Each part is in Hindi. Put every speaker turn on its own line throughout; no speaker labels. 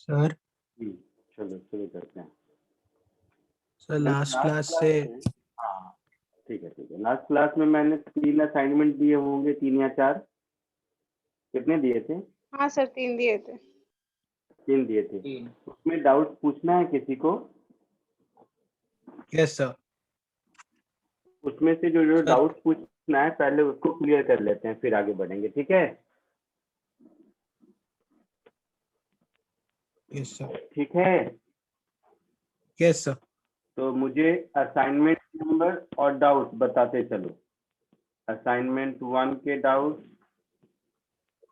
सर
चलो शुरू करते हैं।
सर लास्ट क्लास से
हाँ ठीक है। लास्ट क्लास में मैंने 3 असाइनमेंट दिए होंगे, 3 या 4। कितने दिए थे?
हाँ सर 3 दिए थे।
3 दिए थे। उसमें डाउट पूछना है किसी को?
Yes sir.
उसमें से जो डाउट पूछना है पहले उसको क्लियर कर लेते हैं, फिर आगे बढ़ेंगे, ठीक है?
Yes sir.
ठीक है,
यस सर।
तो मुझे असाइनमेंट नंबर और डाउट बताते चलो। असाइनमेंट 1 के डाउट,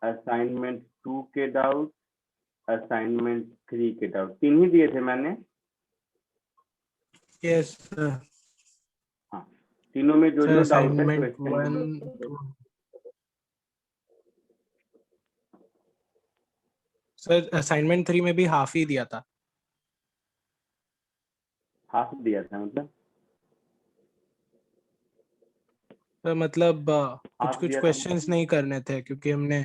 असाइनमेंट 2 के डाउट, असाइनमेंट 3 के डाउट। 3 ही दिए थे मैंने।
Yes sir.
हाँ, तीनों में जो जो डाउट है
असाइनमेंट
क्वेश्चन
1 सर असाइनमेंट 3 में भी हाफ ही दिया था।
हाफ दिया था मतलब?
सर मतलब कुछ
हाफ
कुछ
दिया था
क्वेश्चंस
मतलब?
नहीं करने थे क्योंकि हमने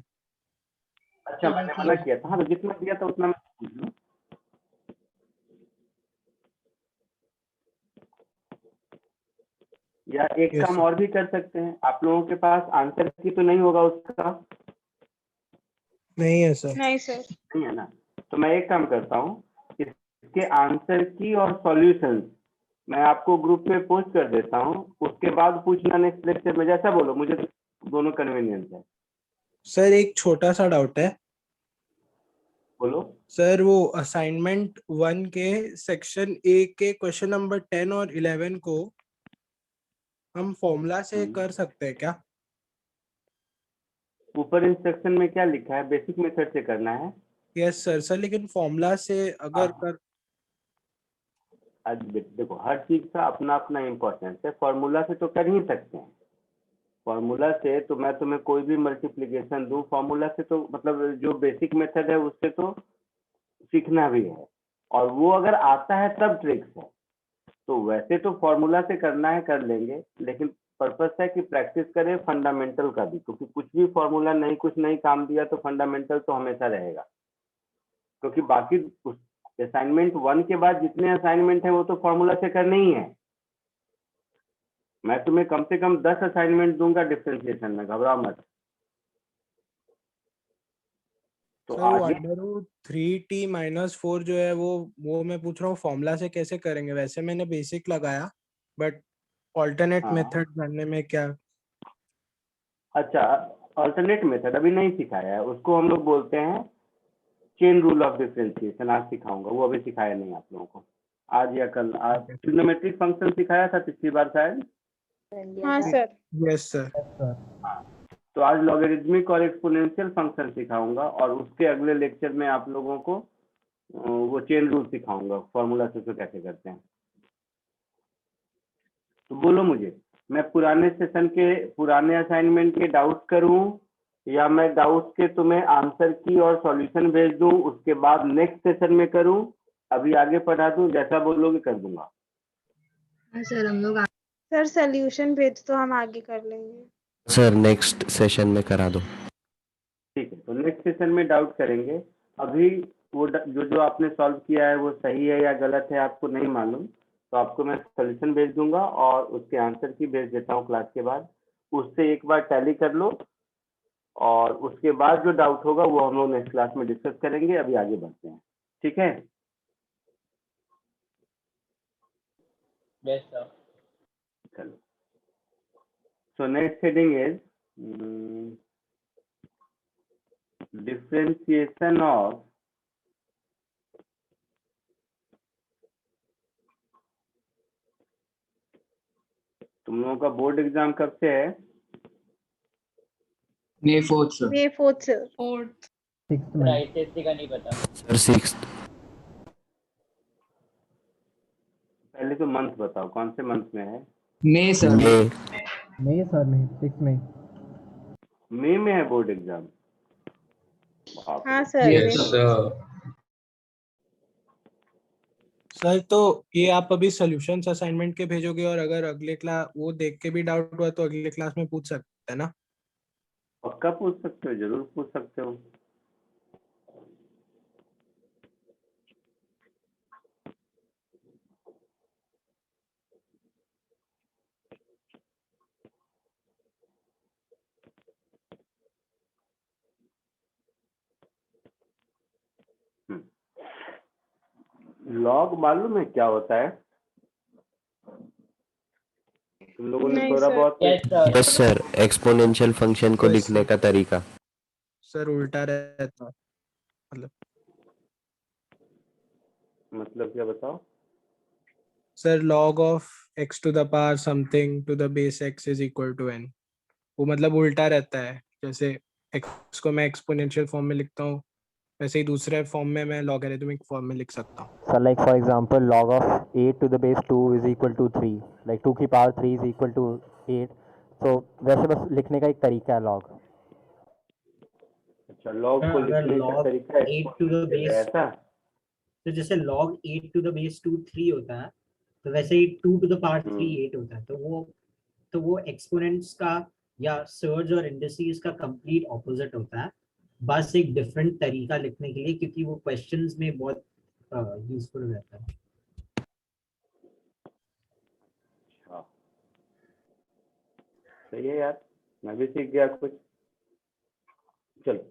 अच्छा, मैंने मना किया था। हाँ, तो जितना दिया था उतना मैं पूछ लूं। या एक
यस
काम
सर।
और भी कर सकते हैं, आप लोगों के पास आंसर की तो नहीं होगा उसका?
नहीं है सर।
नहीं सर।
नहीं है ना? तो मैं एक काम करता हूँ, इसके आंसर की और सॉल्यूशन मैं आपको ग्रुप में पोस्ट कर देता हूँ, उसके बाद पूछना नेक्स्ट लेक्चर में, जैसा बोलो, मुझे दोनों कन्वीनियंस है।
सर एक छोटा सा डाउट है।
बोलो।
सर वो असाइनमेंट 1 के सेक्शन ए के क्वेश्चन नंबर 10 और 11 को हम फॉर्मूला से कर सकते हैं क्या?
ऊपर इंस्ट्रक्शन में क्या लिखा है? बेसिक मेथड से करना है।
Yes sir. सर लेकिन फॉर्मूला से अगर कर
आज देखो, हर चीज का अपना अपना इम्पोर्टेंस है। फॉर्मूला से तो कर ही सकते हैं। फॉर्मूला से तो मैं तुम्हें कोई भी मल्टीप्लिकेशन दूं, फॉर्मूला से तो मतलब जो बेसिक मेथड है उससे तो सीखना भी है, और वो अगर आता है तब ट्रिक्स है। तो वैसे तो फॉर्मूला से करना है, कर लेंगे, लेकिन पर्पस है कि प्रैक्टिस करें फंडामेंटल का भी, क्योंकि कुछ भी फॉर्मूला नहीं, कुछ नहीं काम दिया तो फंडामेंटल तो हमेशा रहेगा। क्योंकि बाकी असाइनमेंट 1 के बाद जितने असाइनमेंट है वो तो फॉर्मूला से करने ही है। मैं तुम्हें कम से कम 10 असाइनमेंट दूंगा डिफरेंशिएशन में, घबराओ मत। तो
सर वो
आगे
√3t - 4 जो है वो मैं पूछ रहा हूँ फॉर्मूला से कैसे करेंगे? वैसे मैंने बेसिक लगाया बट ऑल्टरनेट
हाँ,
मेथड करने में क्या?
अच्छा, अल्टरनेट मेथड अभी नहीं सिखाया है, उसको हम लोग बोलते हैं चेन रूल ऑफ डिफरेंशिएशन। आज सिखाऊंगा, वो अभी सिखाया नहीं आप लोगों को। आज या कल। आज ट्रिग्नोमेट्रिक फंक्शन सिखाया था पिछली बार शायद।
हाँ सर।
Yes sir.
तो आज लॉगरिदमिक और एक्सपोनेंशियल फंक्शन सिखाऊंगा, और उसके अगले लेक्चर में आप लोगों को वो चेन रूल सिखाऊंगा, फॉर्मूला से उसको कैसे करते हैं। तो बोलो मुझे, मैं पुराने सेशन के पुराने असाइनमेंट के डाउट करूं, या मैं डाउट के तुम्हें आंसर की और सॉल्यूशन भेज दूं, उसके बाद नेक्स्ट सेशन में करूं, अभी आगे पढ़ा दूं? जैसा बोलोगे कर दूंगा।
सर हम लोग
सर सोल्यूशन भेज तो हम आगे कर लेंगे।
सर नेक्स्ट सेशन में करा दो।
ठीक है, तो नेक्स्ट सेशन में डाउट करेंगे। अभी वो जो जो आपने सॉल्व किया है वो सही है या गलत है आपको नहीं मालूम, तो आपको मैं सोल्यूशन भेज दूंगा और उसके आंसर की भेज देता हूँ क्लास के बाद। उससे एक बार टैली कर लो, और उसके बाद जो डाउट होगा वो हम लोग नेक्स्ट क्लास में डिस्कस करेंगे। अभी आगे बढ़ते हैं, ठीक है?
Yes, sir.
चलो, so next heading is differentiation of तुम लोगों का बोर्ड एग्जाम कब से है?
May 4th, sir.
May 4th sir।
4th
Sir, ICSE का नहीं पता.
Sir 6th।
पहले तो मंथ बताओ, कौन से मंथ में है?
May, sir.
नहीं सर, नहीं 6 मई।
मई में है बोर्ड एग्जाम?
हाँ sir.
Yes,
May
sir.
Sir तो ये आप अभी सॉल्यूशंस असाइनमेंट के भेजोगे, और अगर अगले क्लास वो देख के भी डाउट हुआ तो अगले क्लास में पूछ सकते हैं ना?
पक्का पूछ सकते हो, जरूर पूछ सकते हो। लॉग मालूम है क्या होता है? तुम लोगों ने
नहीं
थोड़ा
सर।
बहुत
yes sir
yes sir, exponential function को
Yes,
लिखने
sir.
का तरीका।
सर उल्टा रहता मतलब
मतलब क्या बताओ?
Sir log of x to the power something to the base x is equal to n, वो मतलब उल्टा रहता है। जैसे x को मैं एक्सपोनेंशियल फॉर्म में लिखता हूँ, वैसे ही दूसरे फॉर्म में मैं लॉगरिथमिक फॉर्म में लिख सकता हूँ।
So like for example, log of 8 to the base 2 is equal to 3. Like 2 की power 3 is equal to 8. So वैसे बस लिखने का एक तरीका है log.
अच्छा, लॉग को
अगर
लिखने का
log
तरीका
8 to the
exponential है,
base,
ऐसा?
तो जैसे log 8 to the base 2 3 होता है, तो वैसे ही 2 to the power 3 8 होता है। तो वो एक्सपोनेंट्स का या सर्ज और इंडिसेस का कंप्लीट ऑपोजिट होता है, बस एक डिफरेंट तरीका लिखने के लिए, क्योंकि वो क्वेश्चंस में बहुत यूजफुल रहता है।
हाँ, सही है यार, मैं भी सीख गया कुछ। चलो,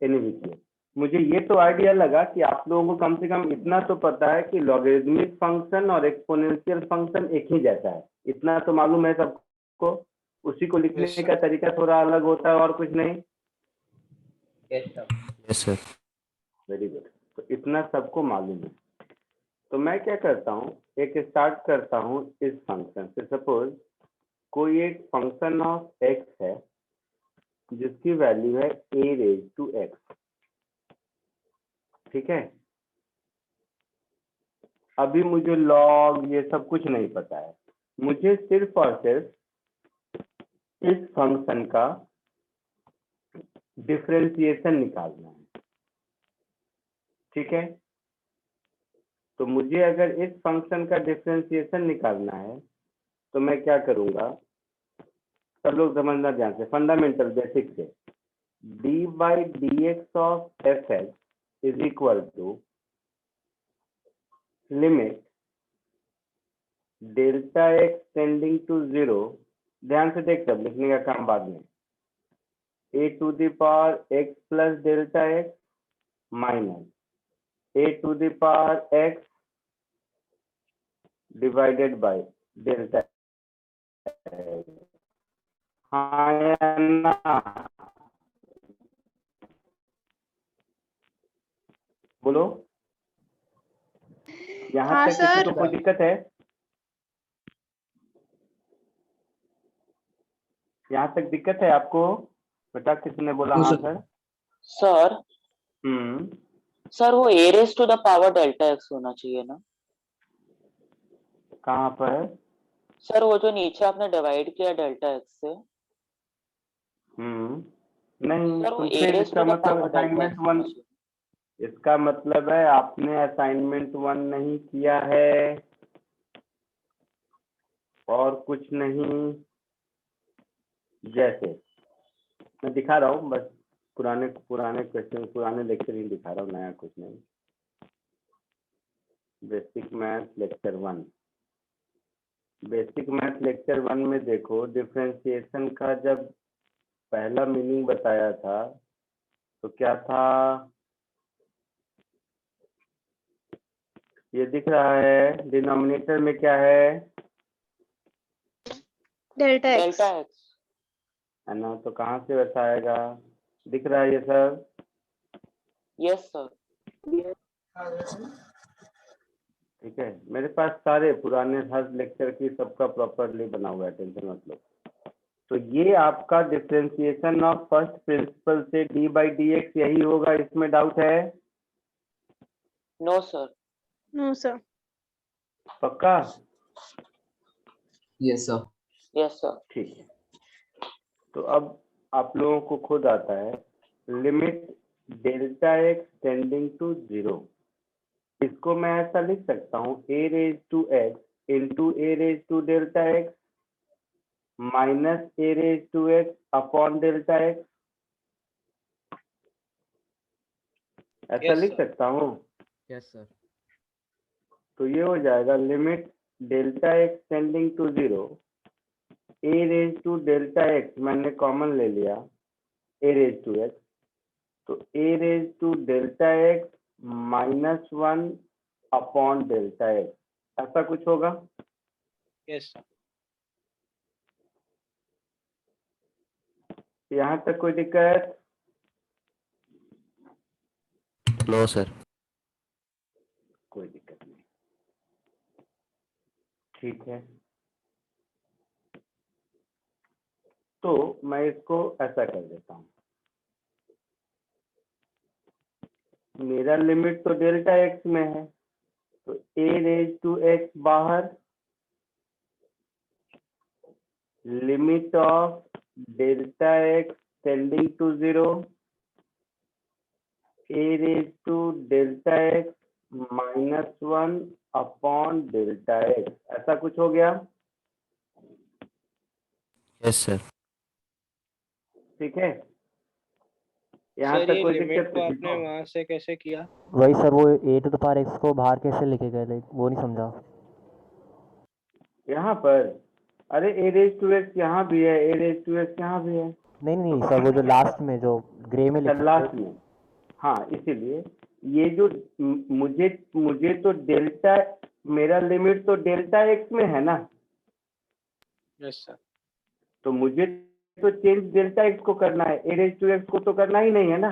एनीवे, मुझे ये तो आइडिया लगा कि आप लोगों को कम से कम इतना तो पता है कि लॉगरिथमिक फंक्शन और एक्सपोनेंशियल फंक्शन एक ही जैसा है, इतना तो मालूम है सबको। उसी को लिखने
Yes, sir.
का तरीका थोड़ा अलग होता है और कुछ नहीं।
Yes sir
yes sir.
Very good, तो इतना सबको मालूम है। तो मैं क्या करता हूँ, एक स्टार्ट करता हूँ इस फंक्शन से। सपोज कोई एक फंक्शन ऑफ एक्स है जिसकी वैल्यू है a रेज टू x, ठीक है। अभी मुझे लॉग ये सब कुछ नहीं पता है, मुझे सिर्फ और सिर्फ इस फंक्शन का डिफरेंशिएशन निकालना है, ठीक है। तो मुझे अगर इस फंक्शन का डिफरेंशिएशन निकालना है तो मैं क्या करूंगा, सब लोग समझना ध्यान से, फंडामेंटल बेसिक से। D by D x of F x is equal to limit delta x tending to 0, ध्यान से देख, सब लिखने का काम बाद में, a to the power x plus delta x minus a to the power x divided by delta x. हाँ या ना? बोलो, यहाँ
हाँ
तक किसी
सर।
को कोई दिक्कत है? यहाँ तक दिक्कत है आपको? बेटा किसी ने बोला हाँ सर?
सर सर वो a raise to the power delta x होना चाहिए ना?
कहाँ पर?
सर वो जो नीचे आपने डिवाइड किया डेल्टा एक्स से।
नहीं,
सर वो
तो
ए
फिर
रेस
इसका
टू द
मतलब
पावर डेल्टा
असाइनमेंट
एक्स
1, इसका मतलब है आपने असाइनमेंट 1 नहीं किया है और कुछ नहीं। जैसे मैं दिखा रहा हूँ, बस पुराने क्वेश्चन, पुराने लेक्चर ही दिखा रहा हूँ, नया कुछ नहीं। Basic math lecture 1, basic math lecture 1 में देखो, डिफरेंशिएशन का जब पहला मीनिंग बताया था तो क्या था, ये दिख रहा है डिनोमिनेटर में क्या है,
डेल्टा एक्स
है ना। तो कहाँ से वैसा आएगा, दिख रहा है ये सब?
Yes sir.
ठीक है, मेरे पास सारे पुराने हर लेक्चर की सबका प्रॉपरली बना हुआ है, टेंशन मत लो। तो ये आपका डिफरेंशिएशन ऑफ फर्स्ट प्रिंसिपल से डी बाई डी एक्स यही होगा, इसमें डाउट है?
No sir.
No sir.
पक्का?
Yes sir
yes sir.
ठीक है, तो अब आप लोगों को खुद आता है limit delta x tending to 0, इसको मैं ऐसा लिख सकता हूँ a raise to x into a raise to delta x minus a raise to x upon delta x, ऐसा लिख सकता हूँ।
Yes sir.
तो ये हो जाएगा limit delta x tending to 0, A raise to delta x मैंने कॉमन ले लिया, ए रेज टू एक्स, तो ए raise to delta x -1 upon delta x, ऐसा कुछ होगा?
Yes sir.
यहाँ तक कोई दिक्कत?
No sir.
कोई दिक्कत नहीं, ठीक है। तो मैं इसको ऐसा कर देता हूँ, मेरा लिमिट तो डेल्टा एक्स में है, तो ए रेज टू एक्स बाहर, limit of delta x tending to 0, A raise to delta x -1 upon delta x, ऐसा कुछ हो गया?
Yes sir.
ठीक है, यहाँ
सर
तक
ये
कोई
लिमिट
दिक्कत
को
नहीं?
आपने वहां से कैसे किया?
वही सर, वो ए टू द पावर एक्स को बाहर कैसे लेके गए, लाइक वो नहीं समझा।
यहाँ पर, अरे ए रेज टू एक्स यहाँ भी है, ए रेज टू एक्स यहाँ भी है,
नहीं नहीं सर, वो जो लास्ट में जो ग्रे में लिखा
लास्ट में, हाँ, इसीलिए ये जो मुझे तो डेल्टा, मेरा लिमिट तो डेल्टा एक्स में है ना,
यस सर।
तो मुझे तो चेंज डेल्टा एक्स को करना है, ए रेज टू एक्स को तो करना ही नहीं है ना,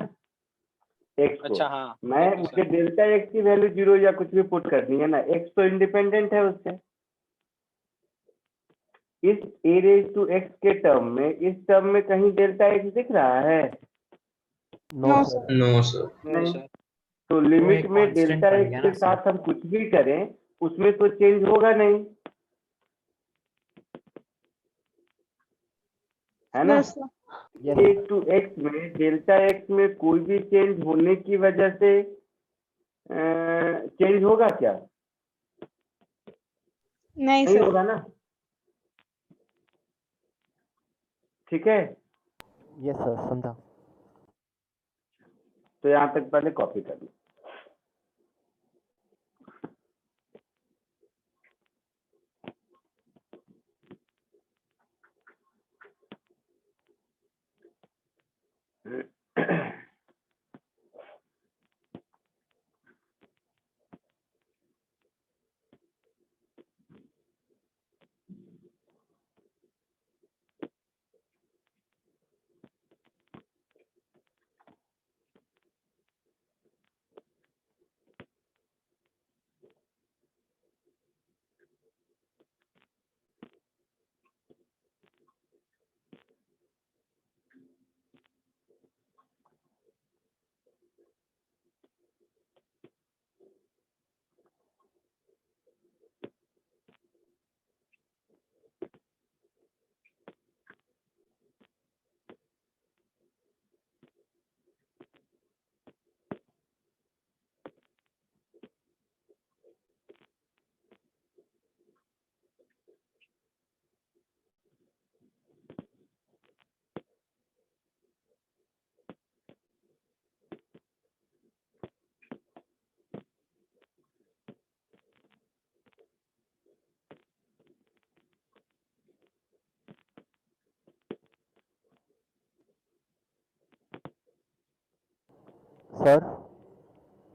एक्स को।
अच्छा हाँ,
मुझे डेल्टा एक्स की वैल्यू 0 या कुछ भी पुट करनी है ना, एक्स तो इंडिपेंडेंट है उससे। इस ए रेज टू एक्स के टर्म में, इस टर्म में कहीं डेल्टा एक्स दिख रहा है?
No
No,
sir.
No sir.
No sir.
तो लिमिट
एक
में
constant
डेल्टा
बन
एक्स
गया
के
ना सर।
साथ हम कुछ भी करें, उसमें तो चेंज होगा नहीं, है ना?
no, sir.
A to X में डेल्टा एक्स में कोई भी चेंज होने की वजह से चेंज होगा क्या?
नहीं
नहीं
सर।
होगा ना, ठीक है।
यस सर, समझा।
तो यहाँ तक पहले कॉपी कर लो।
सर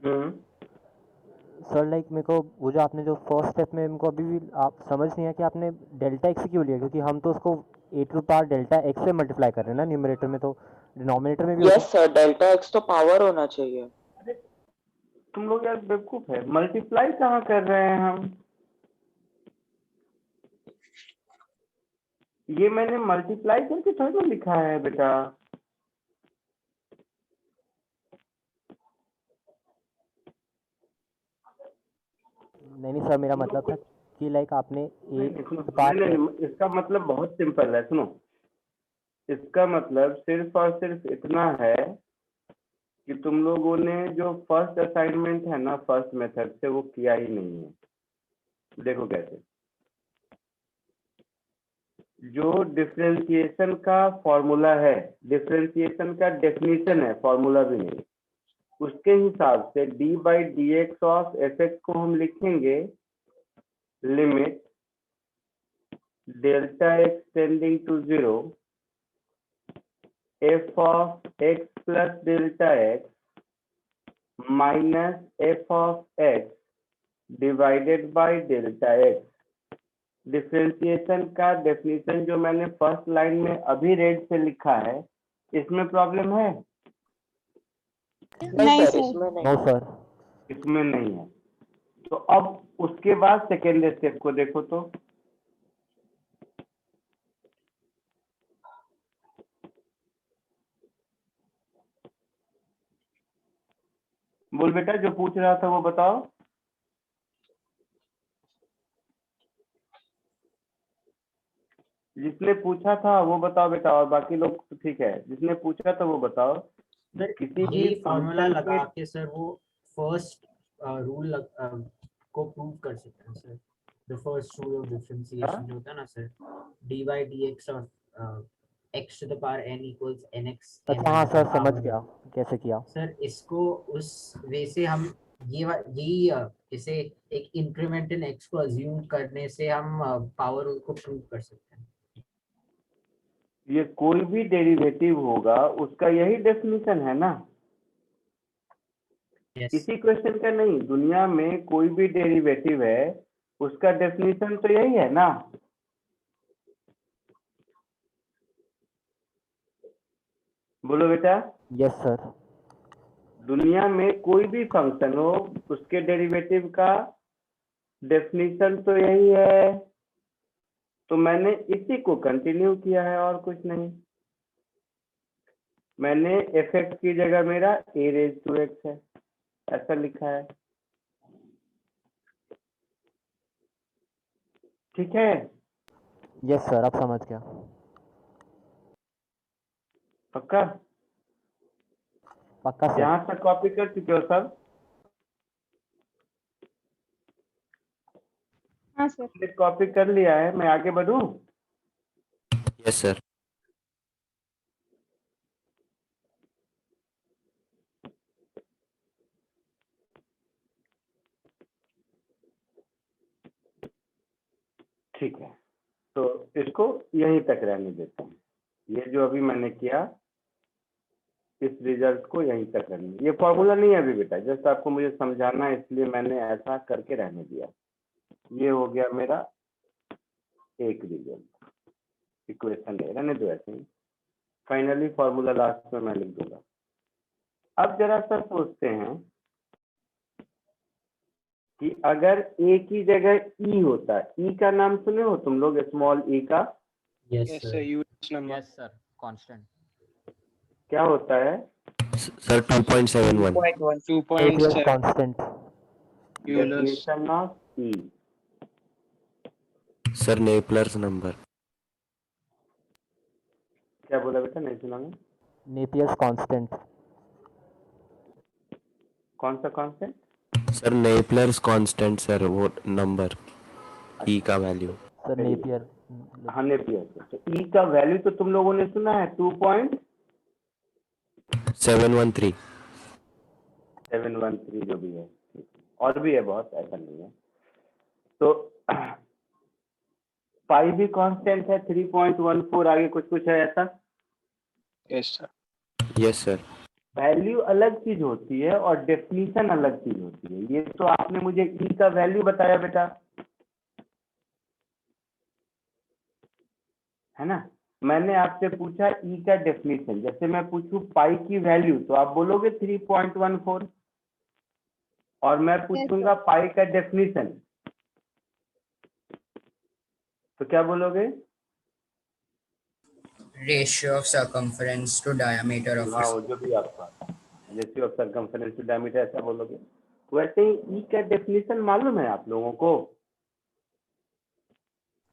हम्म,
सर लाइक मेरे को वो जो आपने जो फर्स्ट स्टेप में, मेरे को अभी भी आप समझ नहीं है कि आपने डेल्टा एक्स क्यों लिया, क्योंकि हम तो उसको ए टू पावर डेल्टा एक्स से मल्टीप्लाई कर रहे हैं ना न्यूमरेटर में, तो डिनोमिनेटर में भी
यस सर, डेल्टा एक्स तो पावर होना चाहिए।
तुम लोग यार बेवकूफ है, मल्टीप्लाई कहाँ कर रहे हैं हम? ये मैंने मल्टीप्लाई करके थोड़ी ना लिखा है बेटा।
नहीं सर, मेरा मतलब था कि लाइक आपने ए टू द पावर
नहीं, इसका मतलब बहुत सिंपल है, सुनो। इसका मतलब सिर्फ और सिर्फ इतना है कि तुम लोगों ने जो फर्स्ट असाइनमेंट है ना, फर्स्ट मेथड से, वो किया ही नहीं है। देखो कैसे, जो डिफरेंशिएशन का फॉर्मूला है, डिफरेंशिएशन का डेफिनेशन है, फॉर्मूला भी नहीं, उसके हिसाब से D by D x of F X को हम लिखेंगे limit delta x tending to 0 F of X plus delta x minus F of X divided by delta X. Differentiation का डेफिनेशन जो मैंने फर्स्ट लाइन में अभी रेड से लिखा है, इसमें प्रॉब्लम है?
नहीं सर, इसमें नहीं।
No sir.
इसमें नहीं है। तो अब उसके बाद सेकेंड स्टेप को देखो तो बोल बेटा, जो पूछ रहा था वो बताओ। जिसने पूछा था वो बताओ बेटा, और बाकी लोग तो ठीक है। जिसने पूछा था वो बताओ।
सर
किसी भी
यही फॉर्मूला
फंक्शन
लगा
के
के सर वो फर्स्ट रूल को प्रूव कर सकते हैं sir. The first rule of differentiation जो होता है ना sir, dy dx of x to the power n equals nx
अच्छा हाँ सर, समझ गया कैसे किया।
सर इसको उस वे से हम यही इसे एक इंक्रीमेंट इन x को अज्यूम करने से हम पावर को प्रूव कर सकते हैं।
ये कोई भी डेरिवेटिव होगा उसका यही डेफिनेशन है ना।
Yes.
इसी क्वेश्चन का नहीं, दुनिया में कोई भी डेरिवेटिव है उसका डेफिनेशन तो यही है ना। बोलो बेटा।
Yes sir.
दुनिया में कोई भी फंक्शन हो उसके डेरिवेटिव का डेफिनेशन तो यही है। तो मैंने इसी को कंटिन्यू किया है और कुछ नहीं। मैंने fx की जगह मेरा a रेज टू x है, ऐसा लिखा है। ठीक है,
यस सर, अब समझ गया।
पक्का?
पक्का सर।
यहाँ तक कॉपी कर चुके हो सब?
हाँ सर।
कॉपी कर लिया है, मैं आगे बढ़ूं?
Yes sir.
ठीक है, तो इसको यहीं तक रहने देते हैं। ये जो अभी मैंने किया इस रिजल्ट को यहीं तक रहने। ये फॉर्मूला नहीं है अभी बेटा, जस्ट आपको मुझे समझाना है, इसलिए मैंने ऐसा करके रहने दिया। ये हो गया मेरा एक रिजल्ट, इक्वेशन है, रहने दो ऐसे ही। फाइनली फॉर्मूला लास्ट में मैं लिख दूंगा। अब जरा सा सोचते हैं कि अगर a की जगह e होता, e का नाम सुने हो तुम लोग, स्मॉल e का?
Yes,
Yes
sir.
sir, unit number.
Yes, sir. Constant.
क्या होता है?
Sir 2.71
Napier
2.7
constant.
Euler's.
Definition of e।
Sir Napier's number.
क्या बोला बेटा, नहीं सुना मैं?
Napier's constant.
कौन सा constant?
Sir Napier's constant sir, वो नंबर ई का वैल्यू।
Sir Napier.
हाँ नेपियर। तो e का वैल्यू तो तुम लोगों ने सुना है
713।
2.713 जो भी है, और भी है बहुत, ऐसा नहीं है। तो पाई भी कांस्टेंट है 3.14, आगे कुछ कुछ है ऐसा।
Yes sir.
Yes sir.
Value अलग चीज होती है और डेफिनेशन अलग चीज होती है। ये तो आपने मुझे ई का वैल्यू बताया बेटा, है ना। मैंने आपसे पूछा ई का डेफिनेशन। जैसे मैं पूछूं पाई की वैल्यू तो आप बोलोगे 3.14, और मैं पूछूंगा पाई का डेफिनेशन तो क्या बोलोगे?
Ratio of circumference to diameter of
हाँ, वो जो भी आपका ratio of circumference to diameter ऐसा बोलोगे। वैसे ही ई का डेफिनेशन मालूम है आप लोगों को?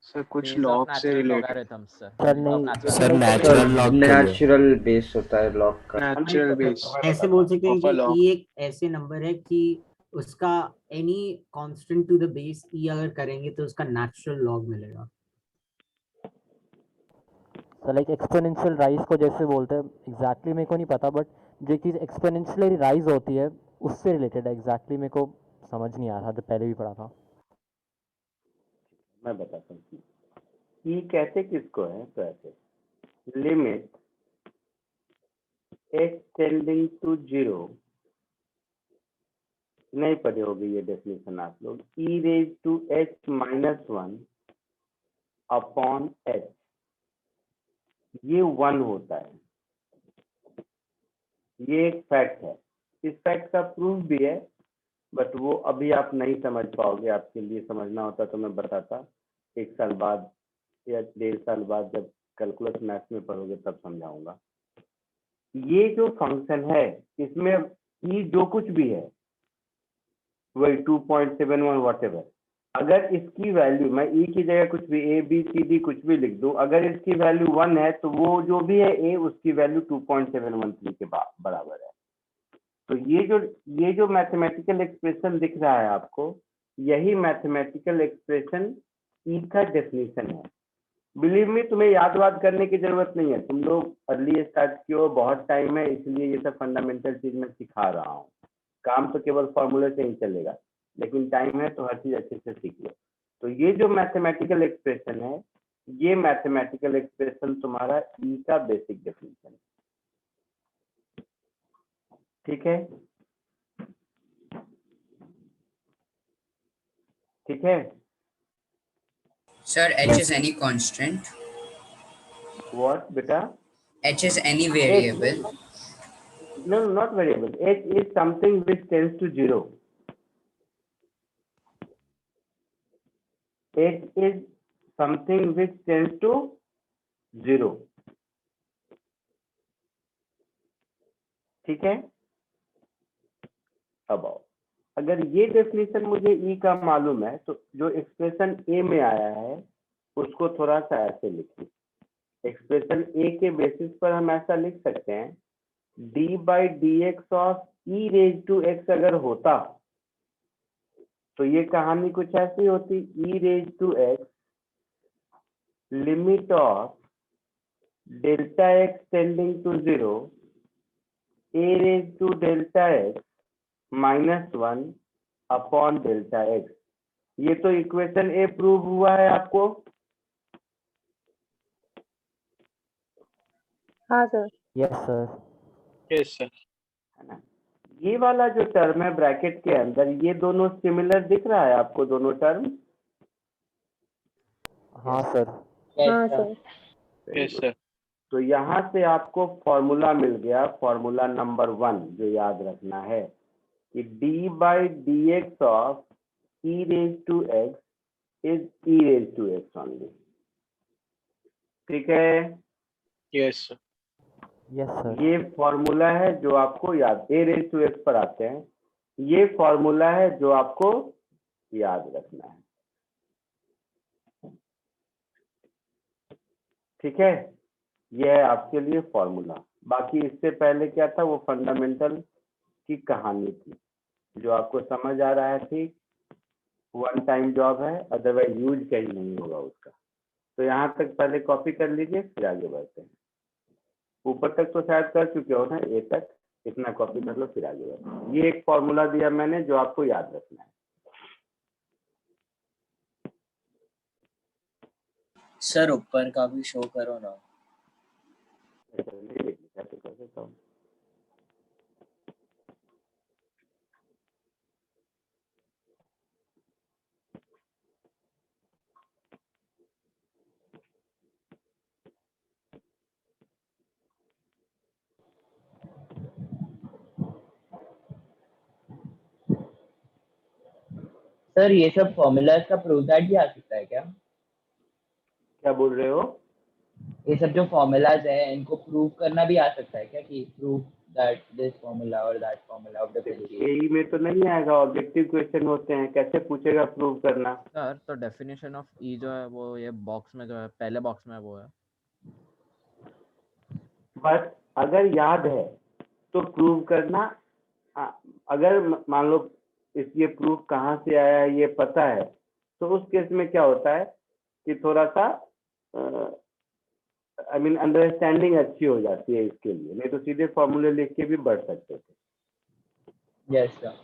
सर कुछ
base of
लॉग से
natural
related.
logarithms, sir.
Sir
Base of
नहीं।
natural
sir
logarithms.
Natural log के लिए।
नेचुरल बेस होता है लॉग का।
Natural base.
ऐसे बोल सकते हैं
Of a
कि
log.
e एक ऐसे नंबर है कि उसका any constant to the base e अगर करेंगे तो उसका नेचुरल लॉग मिलेगा।
सर लाइक एक्सपोनेंशियल राइज को जैसे बोलते हैं, एग्जैक्टली मेरे को नहीं पता, बट जो चीज़ एक्सपोनेंशियली राइज होती है उससे रिलेटेड है। एग्जैक्टली मेरे को समझ नहीं आया था जब पहले भी पढ़ा था।
मैं बताता हूँ ई कहते किसको है। तो ऐसे लिमिट x टेंडिंग टू 0 नहीं पढ़े होगे ये डेफिनेशन आप लोग, e raise to h minus one upon h, ये वन होता है। ये एक फैक्ट है, इस फैक्ट का प्रूफ भी है, बट वो अभी आप नहीं समझ पाओगे। आपके लिए समझना होता तो मैं बताता, 1 साल बाद या 1.5 साल बाद जब कैलकुलस मैथ्स में पढ़ोगे तब समझाऊंगा। ये जो फंक्शन है इसमें ई जो कुछ भी है वही 2.71 वॉटेवर, अगर इसकी वैल्यू मैं ई की जगह कुछ भी ए बी सी डी कुछ भी लिख दूं, अगर इसकी वैल्यू 1 है तो वो जो भी है ए उसकी वैल्यू 2.713 के बराबर है। तो ये जो मैथमेटिकल एक्सप्रेशन दिख रहा है आपको, यही मैथमेटिकल एक्सप्रेशन ई का डेफिनेशन है। बिलीव मी, तुम्हें याद वाद करने की जरूरत नहीं है, तुम लोग अर्ली स्टार्ट किए हो, बहुत टाइम है, इसलिए ये सब फंडामेंटल चीज मैं सिखा रहा हूँ। काम तो केवल फॉर्मूले से ही चलेगा, लेकिन टाइम है तो हर चीज अच्छे से सीख लो। तो ये जो मैथमेटिकल एक्सप्रेशन है, ये मैथमेटिकल एक्सप्रेशन तुम्हारा ई का बेसिक डेफिनेशन है। ठीक है, ठीक है।
Sir, H is any constant.
What बेटा?
H is any variable.
No, not variable. H is something which tends to 0. H is something which tends to 0. ठीक है। अब आओ, अगर ये डेफिनेशन मुझे ई का मालूम है तो जो एक्सप्रेशन ए में आया है उसको थोड़ा सा ऐसे लिखिए। एक्सप्रेशन ए के बेसिस पर हम ऐसा लिख सकते हैं, d by D x of E raise to x अगर होता तो ये कहानी कुछ ऐसी होती, e raise to x limit of delta x tending to 0 A raise to delta x minus 1 upon delta x. ये तो इक्वेशन ए प्रूव हुआ है आपको।
हाँ sir.
Yes sir.
Yes sir.
है ना, ये वाला जो टर्म है ब्रैकेट के अंदर, ये दोनों सिमिलर दिख रहा है आपको, दोनों टर्म?
हाँ सर।
हाँ सर।
Yes sir.
तो यहाँ से आपको फॉर्मूला मिल गया, फॉर्मूला नंबर 1 जो याद रखना है कि D by D x of E raise to X is E raise to X only. ठीक है,
यस सर।
Yes sir.
ये फॉर्मूला है जो आपको याद, ए रेज टू एक्स पर आते हैं, ये फॉर्मूला है जो आपको याद रखना है। ठीक है, यह है आपके लिए फॉर्मूला। बाकी इससे पहले क्या था, वो फंडामेंटल की कहानी थी जो आपको समझ आ रहा है। ठीक, वन टाइम जॉब है, अदरवाइज यूज कहीं नहीं होगा उसका। तो यहाँ तक पहले कॉपी कर लीजिए, फिर आगे बढ़ते हैं। ऊपर तक तो शायद कर चुके हो ना, ए तक, इतना कॉपी कर लो फिर आगे बढ़ते हैं। ये एक फॉर्मूला दिया मैंने जो आपको याद रखना है।
सर ऊपर का भी शो करो ना।
नहीं लिखा तो कर देता हूँ।
सर ये सब फॉर्मूलाज का प्रूफ दैट भी आ सकता है क्या?
क्या बोल रहे हो?
ये सब जो फॉर्मूलाज है इनको प्रूव करना भी आ सकता है क्या, कि प्रूव दैट दिस फॉर्मूला और दैट फॉर्मूला ऑफ डिफरेंशिएशन?
एई में तो नहीं आएगा, ऑब्जेक्टिव क्वेश्चन होते हैं, कैसे पूछेगा प्रूव करना?
सर तो डेफिनेशन ऑफ ई जो है वो ये बॉक्स में जो है, पहले बॉक्स में वो है।
बस अगर याद है तो प्रूव करना। अगर मान लो ये प्रूफ कहाँ से आया है ये पता है, तो उस केस में क्या होता है कि थोड़ा सा आई मीन अंडरस्टैंडिंग अच्छी हो जाती है इसके लिए, नहीं तो सीधे फॉर्मूले लिख के भी बढ़ सकते थे।
Yes sir.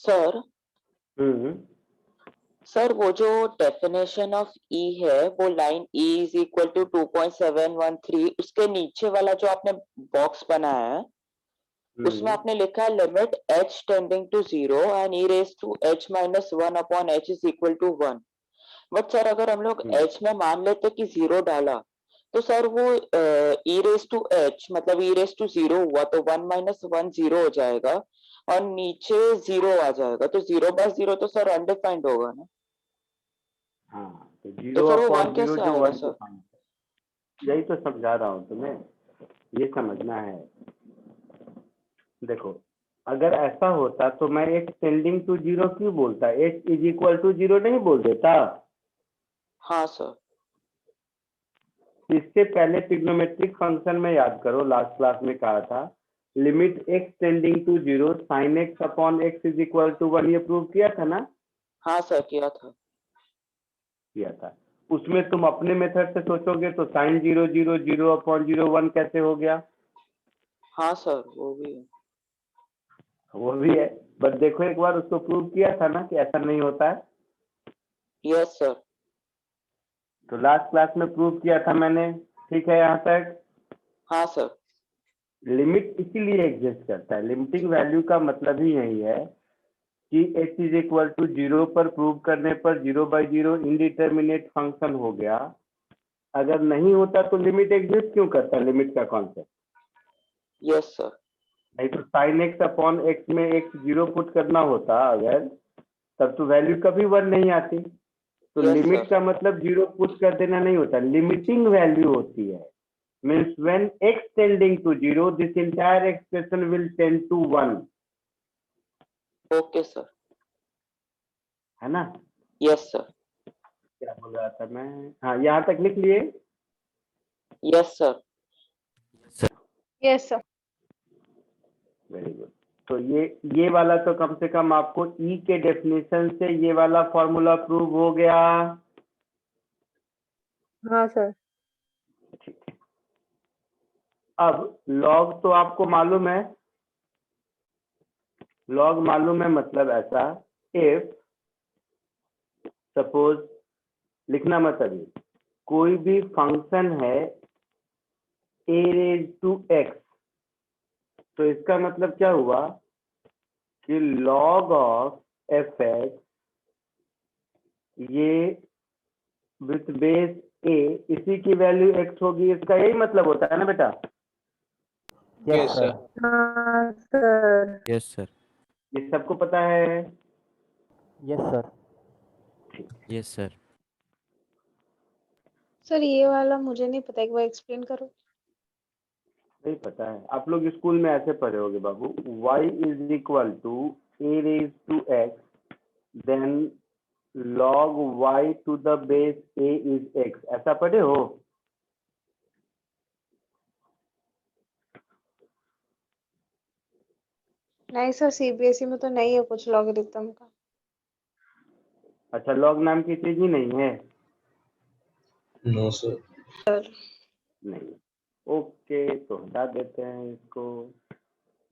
Sir
hmm
sir वो जो डेफिनेशन ऑफ ई है वो line E is equal to 2.713 उसके नीचे वाला जो आपने बॉक्स बनाया है उसमें आपने लिखा है limit h tending to 0 and e raise to h minus 1 upon h is equal to 1। But sir अगर हम लोग h में मान लेते कि 0 डाला तो सर वो e रेज टू h मतलब e रेज टू 0 हुआ तो 1 माइनस 1 0 हो जाएगा और नीचे 0 आ जाएगा तो 0 बाय 0 तो सर अनडिफाइंड होगा ना।
हाँ तो
तो
जीरो
सर वो
अपॉन
1
जीरो
कैसे
जो
आएगा
1
सर?
यही तो समझा रहा हूँ तुम्हें, ये समझना है। देखो अगर ऐसा होता तो मैं एक टेंडिंग टू 0 क्यों बोलता, h इज इक्वल टू 0 नहीं बोल देता।
हाँ सर।
इससे पहले ट्रिग्नोमेट्रिक फंक्शन में याद करो, लास्ट क्लास में कहा था limit x tending to 0 sin x upon x is equal to 1, ये प्रूव किया था ना।
हाँ सर किया था।
उसमें तुम अपने मेथड से सोचोगे तो sin 0 0 0 अपॉन 0 1 कैसे हो गया।
हाँ सर
वो भी है, बट देखो एक बार उसको प्रूव किया था ना कि ऐसा नहीं होता है।
Yes sir.
तो लास्ट क्लास में प्रूव किया था मैंने, ठीक है यहाँ तक।
हाँ सर।
लिमिट इसीलिए एग्जिस्ट करता है, लिमिटिंग वैल्यू का मतलब ही यही है कि h इज इक्वल टू 0 पर प्रूव करने पर 0 बाई 0 इनडिटर्मिनेट फंक्शन हो गया। अगर नहीं होता तो लिमिट एग्जिस्ट क्यों करता है, लिमिट का कॉन्सेप्ट।
Yes sir.
नहीं तो साइन एक्स अपॉन एक्स में x 0 पुट करना होता अगर, तब तो वैल्यू कभी 1 नहीं आती। तो
Yes,
लिमिट
sir.
का मतलब 0 पुट कर देना नहीं होता, लिमिटिंग वैल्यू होती है। Means when x tending to 0 this entire expression will tend to 1।
Okay sir.
है ना।
Yes sir.
क्या बोल रहा था मैं, हाँ यहाँ तक लिख लिए।
Yes sir.
Yes sir.
Very good. तो ये वाला तो कम से कम आपको ई के डेफिनेशन से ये वाला फॉर्मूला प्रूव हो गया।
हाँ सर।
ठीक है, अब लॉग तो आपको मालूम है, लॉग मालूम है मतलब ऐसा, इफ सपोज लिखना मत अभी, कोई भी फंक्शन है a रेज टू x, तो इसका मतलब क्या हुआ कि log ऑफ fx ये विथ बेस a इसी की वैल्यू x होगी, इसका यही मतलब होता है ना बेटा।
Yes sir.
हाँ सर।
Yes sir.
ये सबको पता है।
Yes sir.
Yes sir.
Sir ये वाला मुझे नहीं पता, एक बार एक्सप्लेन करो।
नहीं पता है, आप लोग स्कूल में ऐसे पढ़े होगे बाबू, y is equal to a raise to x then log y to the base a is x, ऐसा पढ़े हो।
नहीं सर, सीबीएसई में तो नहीं है कुछ लॉगरिथम का।
अच्छा, लॉग नाम की चीज ही नहीं है।
No sir.
नहीं, ओके तो हटा देते हैं इसको,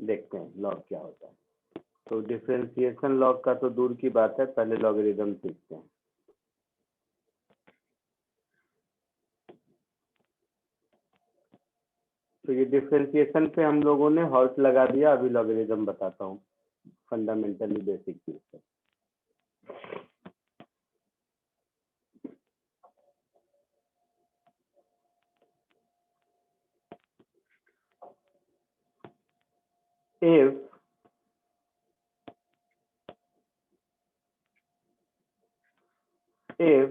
देखते हैं लॉग क्या होता है। तो डिफरेंशिएशन लॉग का तो दूर की बात है, पहले लॉगरिथम सीखते हैं। तो ये डिफरेंशिएशन पे हम लोगों ने हॉल्ट लगा दिया, अभी लॉगरिथम बताता हूँ, फंडामेंटली बेसिक चीज है। if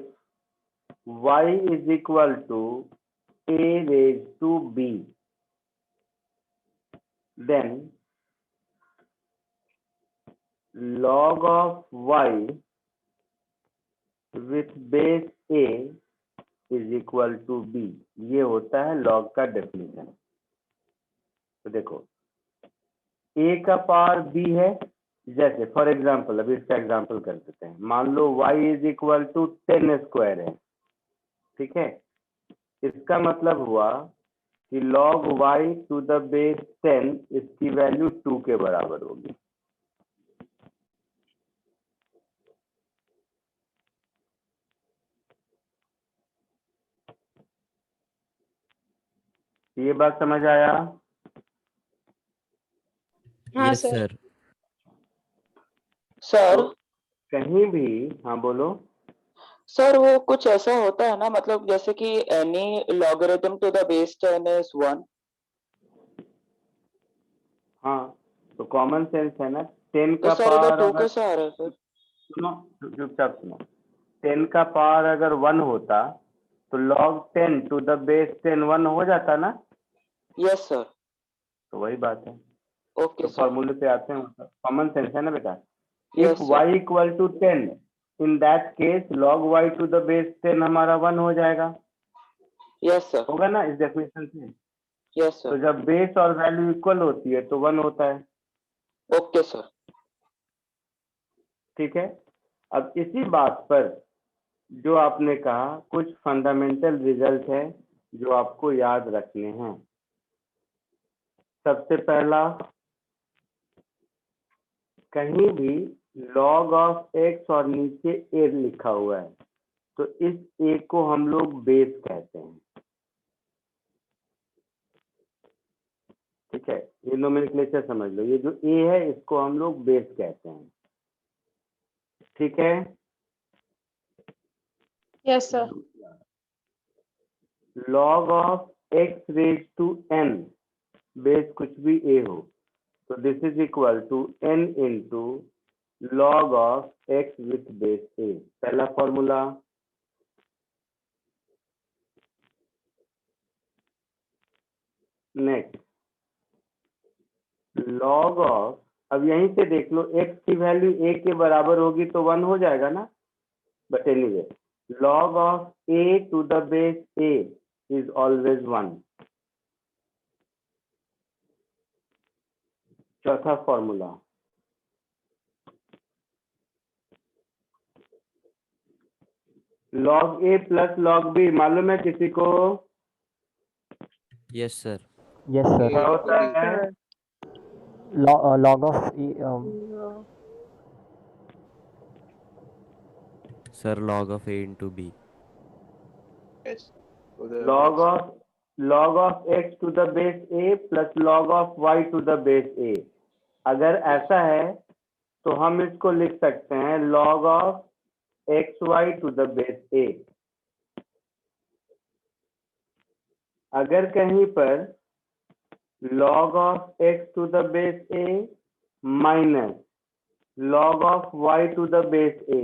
y is equal to a raised to b, then log of y with base a is equal to b, ये होता है log का डेफिनेशन। तो देखो a का पावर b है, जैसे फॉर एग्जांपल अभी इसका एग्जांपल कर देते हैं, मान लो y is equal to 10 square है, ठीक है। इसका मतलब हुआ कि log y to the base 10 इसकी वैल्यू 2 के बराबर होगी। ये बात समझ आया?
हाँ
Yes,
सर।
sir.
सर
तो कहीं भी, हाँ बोलो।
सर वो कुछ ऐसा होता है ना, मतलब जैसे कि any logarithm to the base 10 is 1।
हाँ तो कॉमन सेंस है ना, 10
तो
का
सर इधर
पावर
2
अगर,
कैसे आ रहा है फिर?
सुनो चुपचाप सुनो, 10 का पावर अगर 1 होता तो log 10 टू द बेस 10 1 हो जाता ना।
Yes sir.
तो वही बात है।
ओके
तो
सर।
फॉर्मूले पे आते हैं, कॉमन सेंस है ना बेटा।
Yes,
if
sir.
y equal to 10, in that case log y to the base 10 हमारा 1 हो जाएगा।
Yes sir.
होगा ना इस डेफिनेशन से।
यस
तो
सर।
जब बेस और वैल्यू इक्वल होती है तो 1 होता है।
Okay sir.
ठीक है। अब इसी बात पर जो आपने कहा, कुछ फंडामेंटल रिजल्ट है जो आपको याद रखने हैं। सबसे पहला, कहीं भी log ऑफ x और नीचे a लिखा हुआ है तो इस a को हम लोग बेस कहते हैं। ठीक है, ये नोमेनक्लेचर समझ लो, ये जो a है इसको हम लोग बेस कहते हैं। ठीक है।
Yes sir.
log of x raise to n, base कुछ भी a हो तो this is equal to n into log of x with base a। पहला फॉर्मूला। नेक्स्ट, log ऑफ, अब यहीं से देख लो, x की वैल्यू a के बराबर होगी तो 1 हो जाएगा ना। But anyway, log of a to the base a is always 1। चौथा formula, log a plus log b, मालूम है किसी को?
Yes, sir.
Yes sir.
क्या होता है?
Log of
Sir, log of A into B.
log of x to the base a plus log of y to the base a। अगर ऐसा है तो हम इसको लिख सकते हैं log of xy to the base a। अगर कहीं पर log of x to the base a minus log of y to the base a,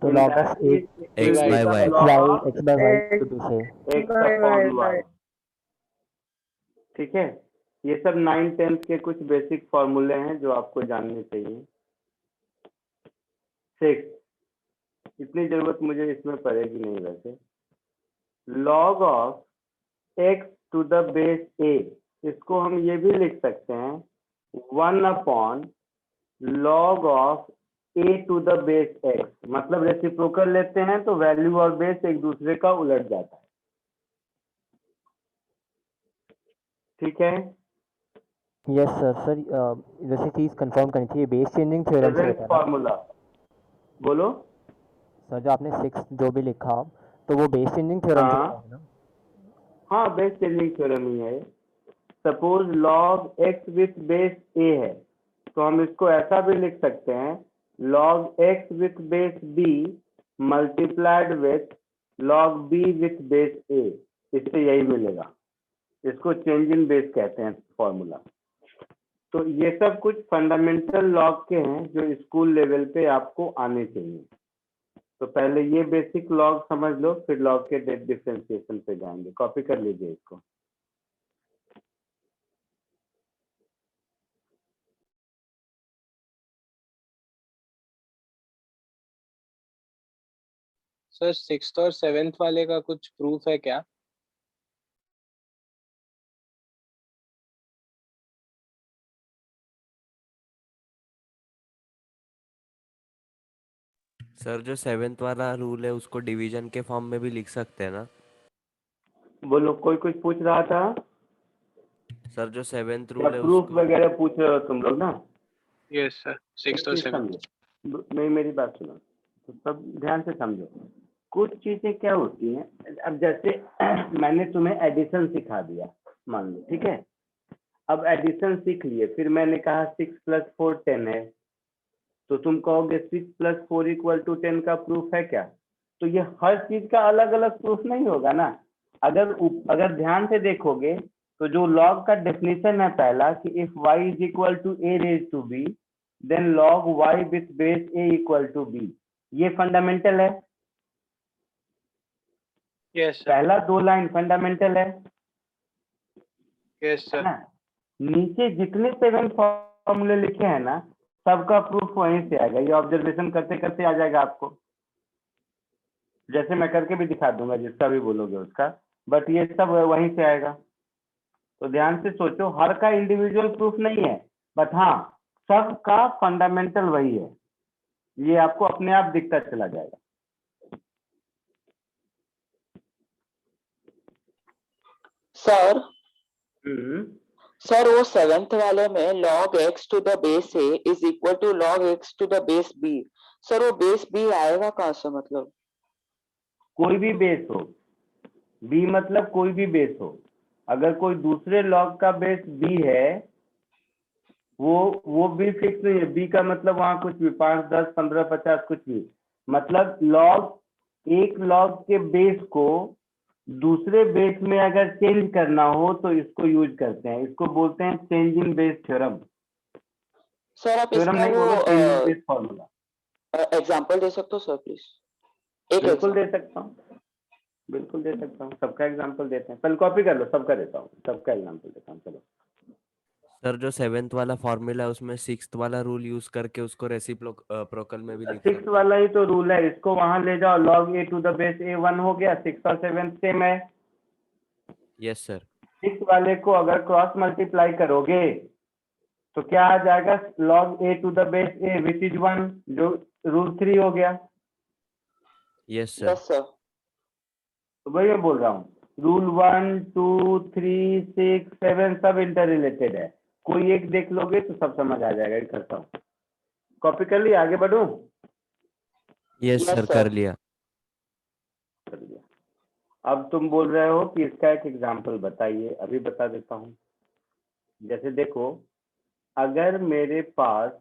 तो log of
X by Y.
X by y to be से
x upon y। ठीक है, ये सब 9 10 के कुछ बेसिक फॉर्मूले हैं जो आपको जानने चाहिए। 6, इतनी जरूरत मुझे इसमें पड़ेगी नहीं वैसे। log of x to the base a, इसको हम ये भी लिख सकते हैं 1 upon log of a to the base x। मतलब रेसिप्रोकल लेते हैं तो वैल्यू और बेस एक दूसरे का उलट जाता है। ठीक है।
Yes sir. सर वैसे चीज़ कंफर्म करनी थी, ये बेस चेंजिंग थ्योरम से होता है ना?
फॉर्मूला बोलो।
सर जो आपने 6 जो भी लिखा तो वो बेस चेंजिंग थ्योरम से होता है ना?
हाँ, बेस चेंजिंग थ्योरम ही है। Suppose log x with base a है तो हम इसको ऐसा भी लिख सकते हैं log x with base b multiplied with log b with base a। इससे यही मिलेगा, इसको चेंज इन बेस कहते हैं फॉर्मूला। तो ये सब कुछ फंडामेंटल लॉग के हैं जो स्कूल लेवल पे आपको आने चाहिए। तो पहले ये बेसिक लॉग समझ लो, फिर लॉग के डिफरेंशिएशन पे जाएंगे। कॉपी कर लीजिए इसको।
सर 6th और 7th वाले का कुछ प्रूफ है क्या?
सर जो 7th वाला रूल है उसको डिवीजन के फॉर्म में भी लिख सकते हैं ना?
बोलो, कोई कुछ पूछ रहा था?
सर जो 7th
क्या
रूल है
प्रूफ
उसको
वगैरह पूछ रहे हो तुम लोग ना?
यस सर, 6th और 7th।
समझो, नहीं मेरी बात सुनो तो सब ध्यान से समझो। कुछ चीजें क्या होती हैं, अब जैसे मैंने तुम्हें एडिशन सिखा दिया, मान लो, ठीक है। अब एडिशन सीख लिए, फिर मैंने कहा 6 + 4 10 है, तो तुम कहोगे 6 + 4 = 10 का प्रूफ है क्या? तो ये हर चीज का अलग अलग प्रूफ नहीं होगा ना। अगर ध्यान से देखोगे तो जो लॉग का डेफिनेशन है पहला कि if y = a raised to b then log y with base a = b, ये फंडामेंटल है।
यस
पहला 2 लाइन फंडामेंटल है
यस सर।
ना। नीचे जितने 7 फॉर्मूले लिखे हैं ना, सबका प्रूफ वहीं से आएगा। ये ऑब्जर्वेशन करते करते आ जाएगा आपको, जैसे मैं करके भी दिखा दूंगा जिसका भी बोलोगे उसका, बट ये सब वहीं से आएगा। तो ध्यान से सोचो, हर का इंडिविजुअल प्रूफ नहीं है, बट हाँ सबका फंडामेंटल वही है। ये आपको अपने आप दिखता चला जाएगा।
सर
हम्म,
सर वो 7th वाले में log x to the base a is equal to log x to the base b, sir वो बेस b आएगा कहाँ से? मतलब
कोई भी बेस हो, b मतलब कोई भी बेस हो। अगर कोई दूसरे लॉग का बेस b है, वो भी फिक्स नहीं है। b का मतलब वहां कुछ भी 5 10 15 50 कुछ भी, मतलब लॉग एक लॉग के बेस को दूसरे बेस में अगर चेंज करना हो तो इसको यूज करते हैं। इसको बोलते हैं change in base theorem.
Sir आप
थ्योरम
इसका
नहीं
वो
बोलो, change in base formula.
Example दे सकते हो सर प्लीज? एक
बिल्कुल
example।
दे सकता हूँ, बिल्कुल दे सकता हूँ। सबका एग्जांपल देते हैं, पहले कॉपी कर लो, सबका देता हूँ, सबका एग्जांपल देता हूँ। चलो
सर जो 7th वाला फॉर्मूला है उसमें 6th वाला रूल यूज करके उसको रेसिप्रोकल में भी लिख
6
सकते
वाला ही तो रूल है, इसको वहां ले जाओ, log a to the base a 1 हो गया। 6 और 7 सेम है।
Yes sir.
6 वाले को अगर क्रॉस मल्टीप्लाई करोगे तो क्या आ जाएगा? log a to the base a which is 1, जो रूल 3 हो गया।
Yes sir.
Yes sir.
तो वही मैं बोल रहा हूँ, रूल 1 2 3 6 7 सब इंटर रिलेटेड है। कोई एक देख लोगे तो सब समझ आ जाएगा। करता हूँ, कॉपी कर लिया, आगे बढ़ूं?
यस सर कर लिया।
कर लिया। अब तुम बोल रहे हो कि इसका एक एग्जांपल बताइए, अभी बता देता हूँ। जैसे देखो, अगर मेरे पास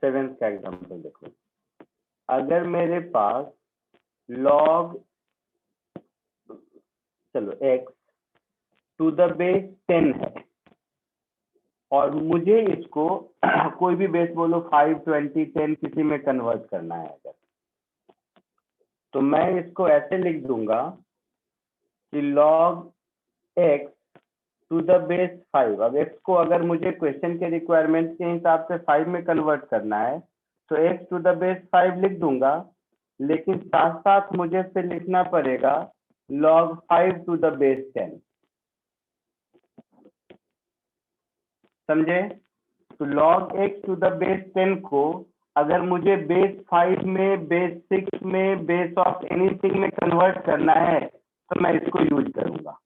7 का एग्जांपल देखो, अगर मेरे पास log चलो x to the base 10 है और मुझे इसको कोई भी बेस बोलो 5 20 10 किसी में कन्वर्ट करना है अगर, तो मैं इसको ऐसे लिख दूंगा कि log x to the base 5। अब x को अगर मुझे क्वेश्चन के रिक्वायरमेंट के हिसाब से 5 में कन्वर्ट करना है तो x to the base 5 लिख दूंगा, लेकिन साथ साथ मुझे फिर लिखना पड़ेगा log 5 to the base 10। समझे? तो log x to the base 10 को अगर मुझे बेस 5 में, बेस 6 में, बेस ऑफ एनीथिंग में कन्वर्ट करना है तो मैं इसको यूज करूंगा।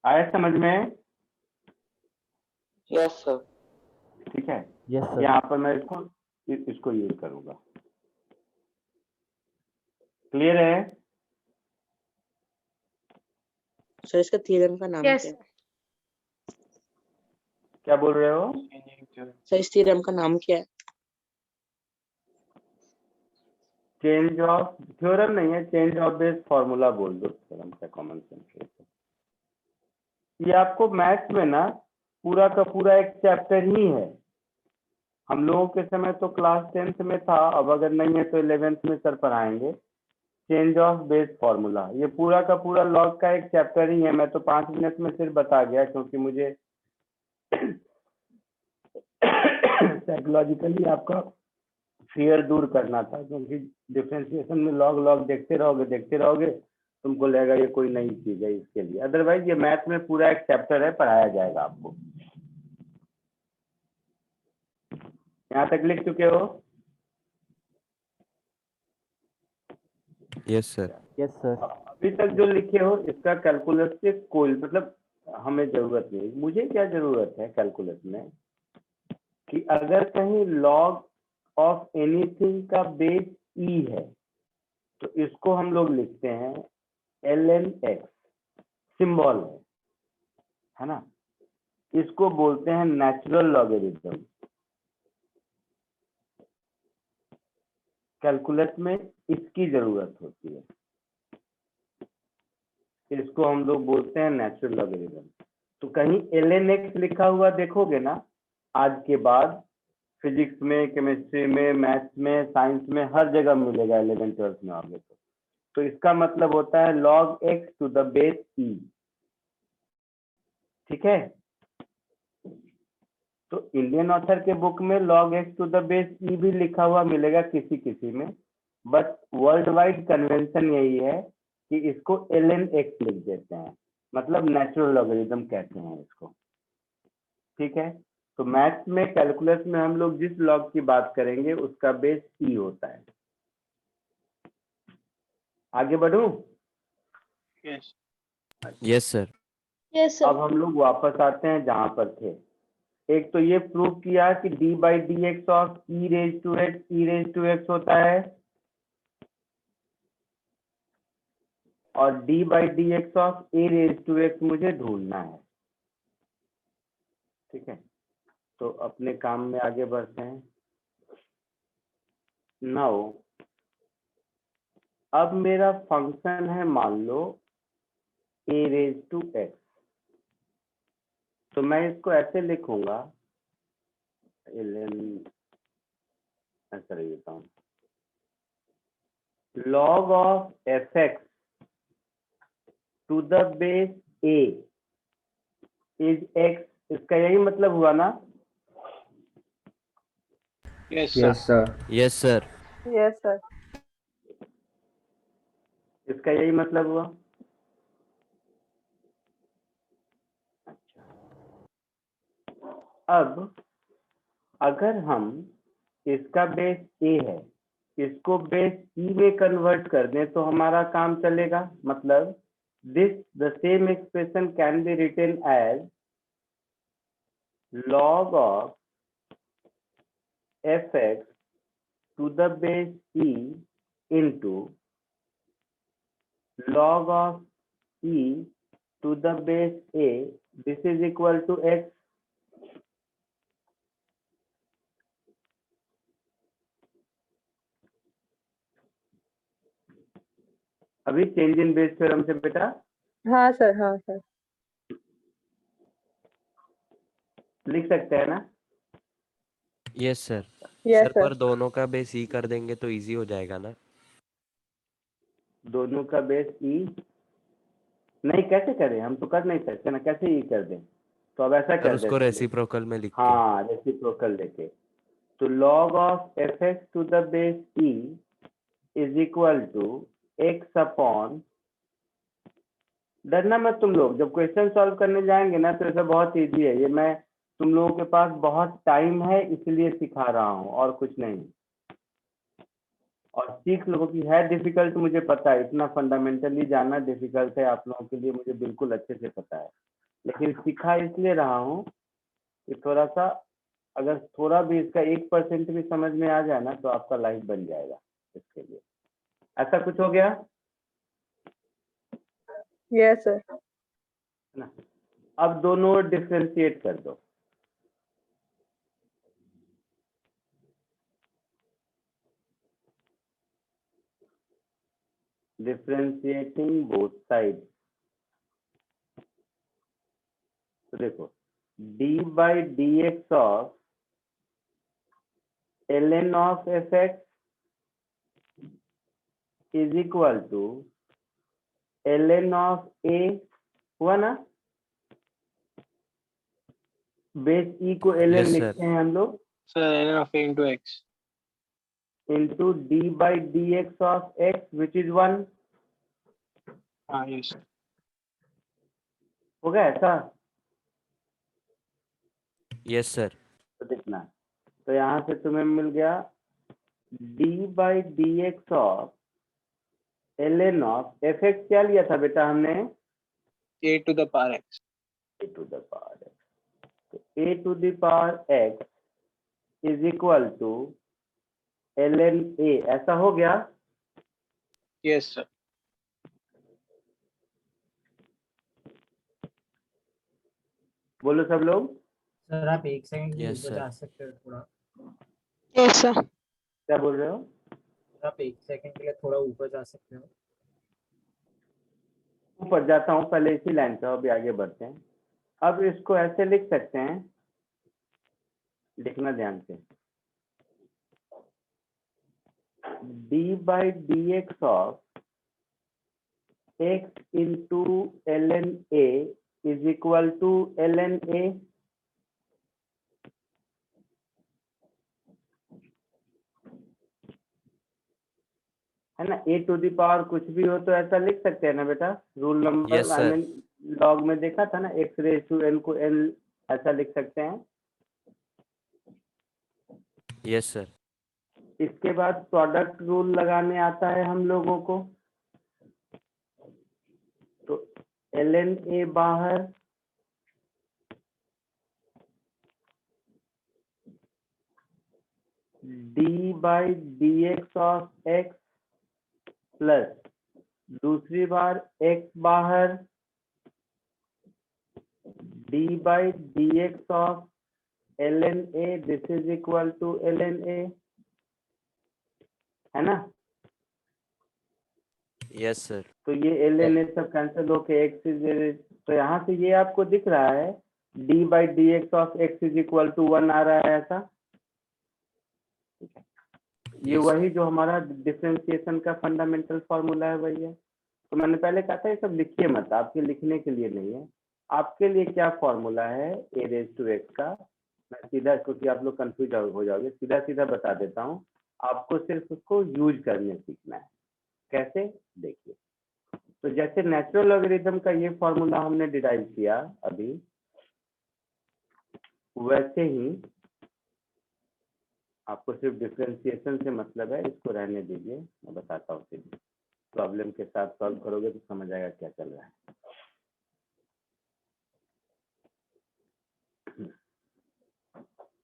आया समझ में?
Yes sir.
ठीक है,
यस सर।
यहाँ पर मैं इसको यूज करूंगा। क्लियर है?
सर इसका थ्योरम का नाम क्या है?
क्या बोल रहे हो?
सर इस थ्योरम का नाम क्या है?
चेंज ऑफ थ्योरम नहीं है, चेंज ऑफ बेस फॉर्मूला बोल दो। थ्योरम का कॉमन सेंस है। ये आपको मैथ्स में ना पूरा का पूरा एक चैप्टर ही है। हम लोगों के समय तो क्लास 10th में था, अब अगर नहीं है तो 11th में सर पढ़ाएंगे। चेंज ऑफ बेस फॉर्मूला ये पूरा का पूरा लॉग का एक चैप्टर ही है। मैं तो 5 मिनट में सिर्फ बता गया, क्योंकि मुझे साइकोलॉजिकली आपका फियर दूर करना था, क्योंकि डिफरेंशिएशन में लॉग लॉग देखते रहोगे तुमको लगेगा ये कोई नई चीज है, इसके लिए। अदरवाइज ये मैथ में पूरा एक चैप्टर है, पढ़ाया जाएगा आपको। यहाँ तक लिख चुके हो?
Yes sir.
Yes sir.
अभी तक जो लिखे हो इसका कैलकुलस से कोई मतलब हमें जरूरत नहीं। मुझे क्या जरूरत है कैलकुलस में कि अगर कहीं लॉग ऑफ एनीथिंग का बेस ई है तो इसको हम लोग लिखते हैं ln x, सिंबल है ना। इसको बोलते हैं नेचुरल लॉगरिथम। कैलकुलस में इसकी जरूरत होती है, इसको हम लोग बोलते हैं नेचुरल लॉगरिथम। तो कहीं ln x लिखा हुआ देखोगे ना, आज के बाद फिजिक्स में, केमिस्ट्री में, मैथ्स में, साइंस में, हर जगह मिलेगा 11th 12th में आओगे तो इसका मतलब होता है log x to the base e। ठीक है, तो इंडियन ऑथर के बुक में log x to the base e भी लिखा हुआ मिलेगा किसी किसी में, बट वर्ल्ड वाइड कन्वेंशन यही है कि इसको ln x लिख देते हैं, मतलब नेचुरल लॉगरिथम कहते हैं इसको। ठीक है, तो मैथ्स में, कैलकुलस में हम लोग जिस लॉग की बात करेंगे उसका बेस ई होता है। आगे बढ़ूं?
Yes sir.
यस
अब हम लोग वापस आते हैं जहां पर थे। एक तो ये प्रूव किया कि d by D x of E raise to x होता है, और d by D x of a raise to x मुझे ढूंढना है। ठीक है, तो अपने काम में आगे बढ़ते हैं। नाउ अब मेरा फंक्शन है, मान लो ए रेज टू एक्स, तो मैं इसको ऐसे लिखूंगा, ऐसा लिखता हूँ, log of F x to the base a is x. इसका यही मतलब हुआ ना?
Yes, sir.
Yes sir.
Yes sir.
इसका यही मतलब हुआ। अब अगर हम इसका बेस ए है, इसको बेस ई में कन्वर्ट कर दें तो हमारा काम चलेगा। मतलब the same expression can be written as log of F x to the base e into log of e to the base a, this is equal to x. अभी चेंज इन बेस थ्योरम से बेटा
हाँ सर, हाँ सर।
लिख सकते हैं ना?
Yes sir.
Yes
sir
sir.
पर दोनों का बेस ई कर देंगे तो इजी हो जाएगा ना।
दोनों का बेस ई नहीं, कैसे करें? हम तो कर नहीं सकते ना, कैसे ई कर दें? तो अब ऐसा
सर
कर
उसको
देते हैं,
रेसिप्रोकल में लिख के।
हाँ रेसिप्रोकल लेके, तो log of F x to the base e is equal to x upon, डरना मत तुम लोग, जब क्वेश्चन सॉल्व करने जाएंगे ना तो ऐसा बहुत इजी है। ये मैं तुम लोगों के पास बहुत टाइम है इसलिए सिखा रहा हूँ, और कुछ नहीं। और सीख लोगों की है डिफिकल्ट, मुझे पता है, इतना फंडामेंटली जानना डिफिकल्ट है आप लोगों के लिए, मुझे बिल्कुल अच्छे से पता है, लेकिन सिखा इसलिए रहा हूँ कि थोड़ा सा, अगर थोड़ा भी इसका 1% भी समझ में आ जाए ना तो आपका लाइफ बन जाएगा इसके लिए। ऐसा कुछ हो गया
यस सर।
ना? अब दोनों डिफ्रेंशिएट कर दो। डिफ्रेंशिएटिंग बोथ साइड, तो देखो d by D x of ln of F x is equal to ln of a, हुआ ना? बेस ई को ln
Yes, sir.
लिखते हैं हम लोग,
sir ln of a into x
into d by D x of x which is 1।
हाँ यस
हो गया ऐसा?
Yes sir.
तो देखना, तो यहाँ से तुम्हें मिल गया d by D x of ln of F x. क्या लिया था बेटा हमने?
a to the power x।
a to the power x, तो a to the power x is equal to ln a, ऐसा हो गया?
Yes, sir.
बोलो सब लोग।
सर आप एक सेकंड के लिए
Yes,
ऊपर
sir.
जा सकते हो थोड़ा?
Yes sir.
क्या बोल रहे हो?
आप एक सेकंड के लिए थोड़ा ऊपर जा सकते हो?
ऊपर जाता हूँ, पहले इसी लाइन पे अभी आगे बढ़ते हैं। अब इसको ऐसे लिख सकते हैं, लिखना ध्यान से, d/dx of x into ln a is equal to ln a। है ना, a टू द पावर कुछ भी हो तो ऐसा लिख सकते हैं ना बेटा, rule number
Yes, sir.
Log में देखा था ना, x रेज टू n को n ऐसा लिख सकते हैं।
Yes, sir.
इसके बाद प्रोडक्ट रूल लगाने आता है हम लोगों को, तो ln a बाहर d/dx ऑफ x प्लस दूसरी बार x बाहर d/dx of ln a, this is equal to ln a, है ना।
Yes, sir.
तो ये ln a सब कैंसिल होके x इज, तो यहाँ से ये आपको दिख रहा है d/dx of x is equal to 1 आ रहा है ऐसा। ये
Yes,
वही जो हमारा डिफरेंशिएशन का फंडामेंटल फॉर्मूला है वही है। तो मैंने पहले कहा था ये सब लिखिए मत, आपके लिखने के लिए नहीं है। आपके लिए क्या फॉर्मूला है a रेज टू x का, मैं सीधा, क्योंकि आप लोग कंफ्यूज हो जाओगे, सीधा सीधा बता देता हूँ, आपको सिर्फ उसको यूज करने सीखना है। कैसे, देखिए। तो जैसे नेचुरल लॉगरिथम का ये फॉर्मूला हमने डिराइव किया अभी, वैसे ही आपको सिर्फ डिफरेंशिएशन से मतलब है, इसको रहने दीजिए, मैं बताता हूँ सीधे, प्रॉब्लम के साथ सॉल्व करोगे तो समझ आएगा क्या चल रहा है।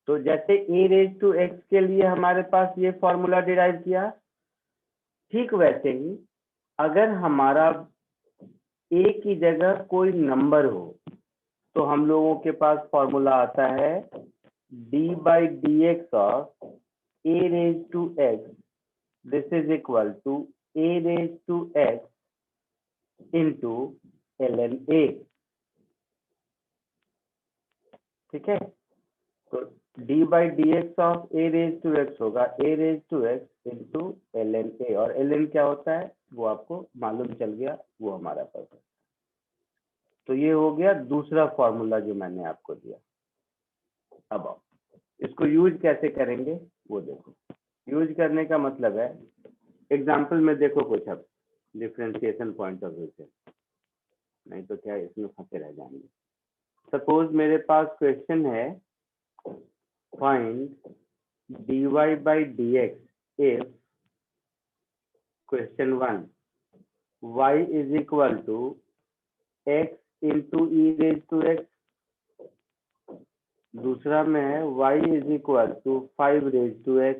तो जैसे a रेज टू x के लिए हमारे पास ये फॉर्मूला डिराइव किया, ठीक वैसे ही अगर हमारा a की जगह कोई नंबर हो तो हम लोगों के पास फॉर्मूला आता है d/dx of a raise to x, this is equal to a raise to x into ln a। ठीक है, तो d/dx of a raise to x होगा a raise to x into ln a, और ln क्या होता है वो आपको मालूम चल गया, वो हमारा पास है। तो ये हो गया दूसरा फॉर्मूला जो मैंने आपको दिया। अब आओ, इसको यूज कैसे करेंगे वो देखो। यूज करने का मतलब है, एग्जाम्पल में देखो कुछ, अब डिफरेंशिएशन पॉइंट ऑफ व्यू से, नहीं तो क्या इसमें फंसे रह जाएंगे। सपोज मेरे पास क्वेश्चन है, find dy/dx if question 1 y is equal to x into e raise to x, दूसरा में है y is equal to 5 raise to x,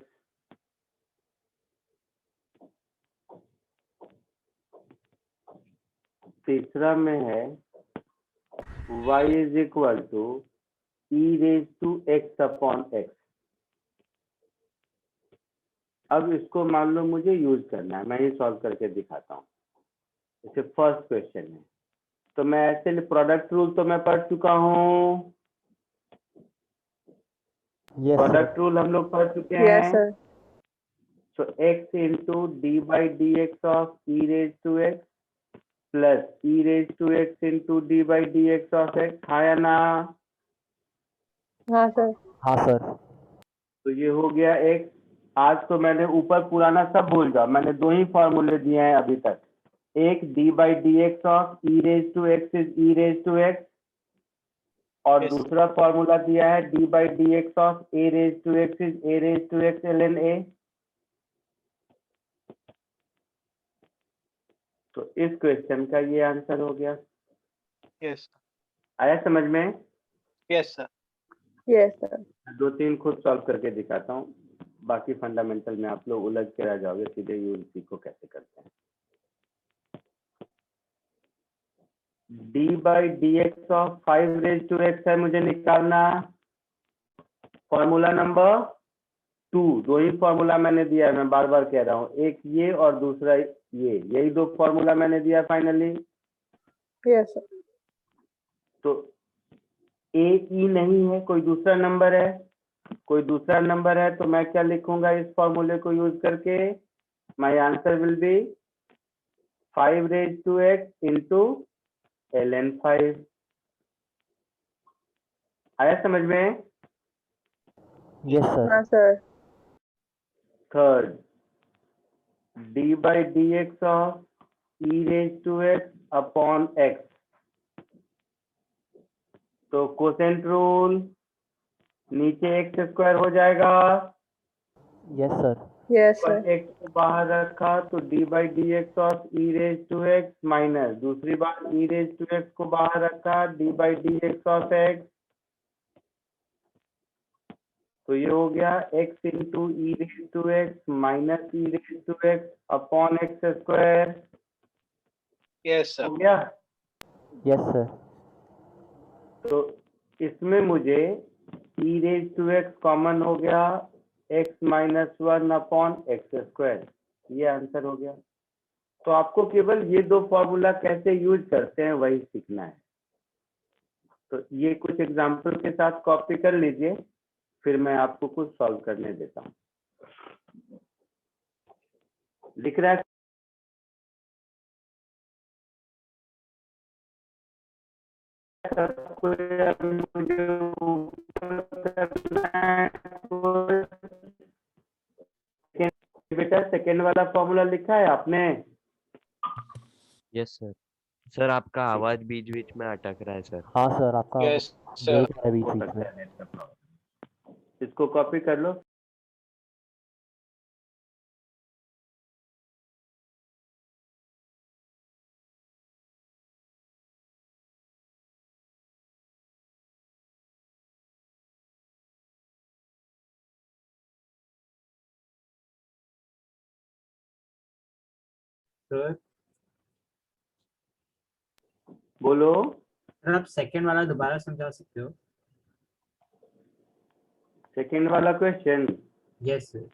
तीसरा में है y is equal to e raise to x upon x। अब इसको मान लो मुझे यूज करना है, मैं ही सॉल्व करके दिखाता हूँ। जैसे फर्स्ट क्वेश्चन है, तो मैं ऐसे प्रोडक्ट रूल तो मैं पढ़ चुका हूँ, प्रोडक्ट रूल हम लोग पढ़ चुके हैं।
Yes sir.
So x into d/dx of E raise to x plus e raise to x into d/dx of x, हाँ या ना?
हाँ सर।
हाँ सर।
तो ये हो गया x। आज तो मैंने ऊपर पुराना सब भूल जाओ, मैंने दो ही फॉर्मूले दिए हैं अभी तक, एक d/dx of E raise to x is E raise to x, और दूसरा फॉर्मूला दिया है d/dx of a raise to x is a raise to x ln a। तो इस क्वेश्चन का ये आंसर हो गया।
यस
आया समझ में?
Yes sir.
Yes sir.
दो तीन खुद सॉल्व करके दिखाता हूँ, बाकी फंडामेंटल में आप लोग उलझ के रह जाओगे, सीधे यूज सीखो कैसे करते हैं। D by D x of 5 है मुझे निकालना। फॉर्मूला नंबर 2, दो ही फॉर्मूला मैंने दिया है, मैं बार बार कह रहा हूँ, एक ये और दूसरा ये, यही दो फॉर्मूला मैंने दिया फाइनली।
Yes sir.
तो एक ई नहीं है, कोई दूसरा नंबर है, कोई दूसरा नंबर है, तो मैं क्या लिखूंगा इस फॉर्मूले को यूज करके? My answer will be 5 into ln 5। आया समझ में?
Yes sir.
हाँ sir.
Third, d by D x of e⁻x upon x। तो कोसेंट रूल, नीचे x² हो जाएगा,
यस सर।
यस
पर
सर।
x को बाहर रखा तो d by D x of e⁻x minus, दूसरी बार e⁻x को बाहर रखा, d by D x of x। तो ये हो गया x into e⁻x minus e⁻x upon x²।
Yes, sir.
हो गया?
Yes sir.
तो इसमें मुझे e⁻x कॉमन हो गया, x माइनस 1 अपॉन x²। ये आंसर हो गया। तो आपको केवल ये दो फॉर्मूला कैसे यूज करते हैं वही सीखना है। तो ये कुछ एग्जाम्पल के साथ कॉपी कर लीजिए, फिर मैं आपको कुछ सॉल्व करने देता हूँ। लिख रहा है बेटा? सेकेंड वाला फॉर्मूला लिखा है आपने?
Yes sir. सर आपका आवाज बीच बीच में अटक रहा है सर।
हाँ सर, आपका
Yes, sir.
ब्रेक है बीच
हो
बीच
सकता
में।
है नेट का प्रॉब्लम। इसको कॉपी कर लो।
सर
बोलो।
आप सेकंड वाला दोबारा समझा सकते हो?
सेकेंड वाला क्वेश्चन?
Yes sir.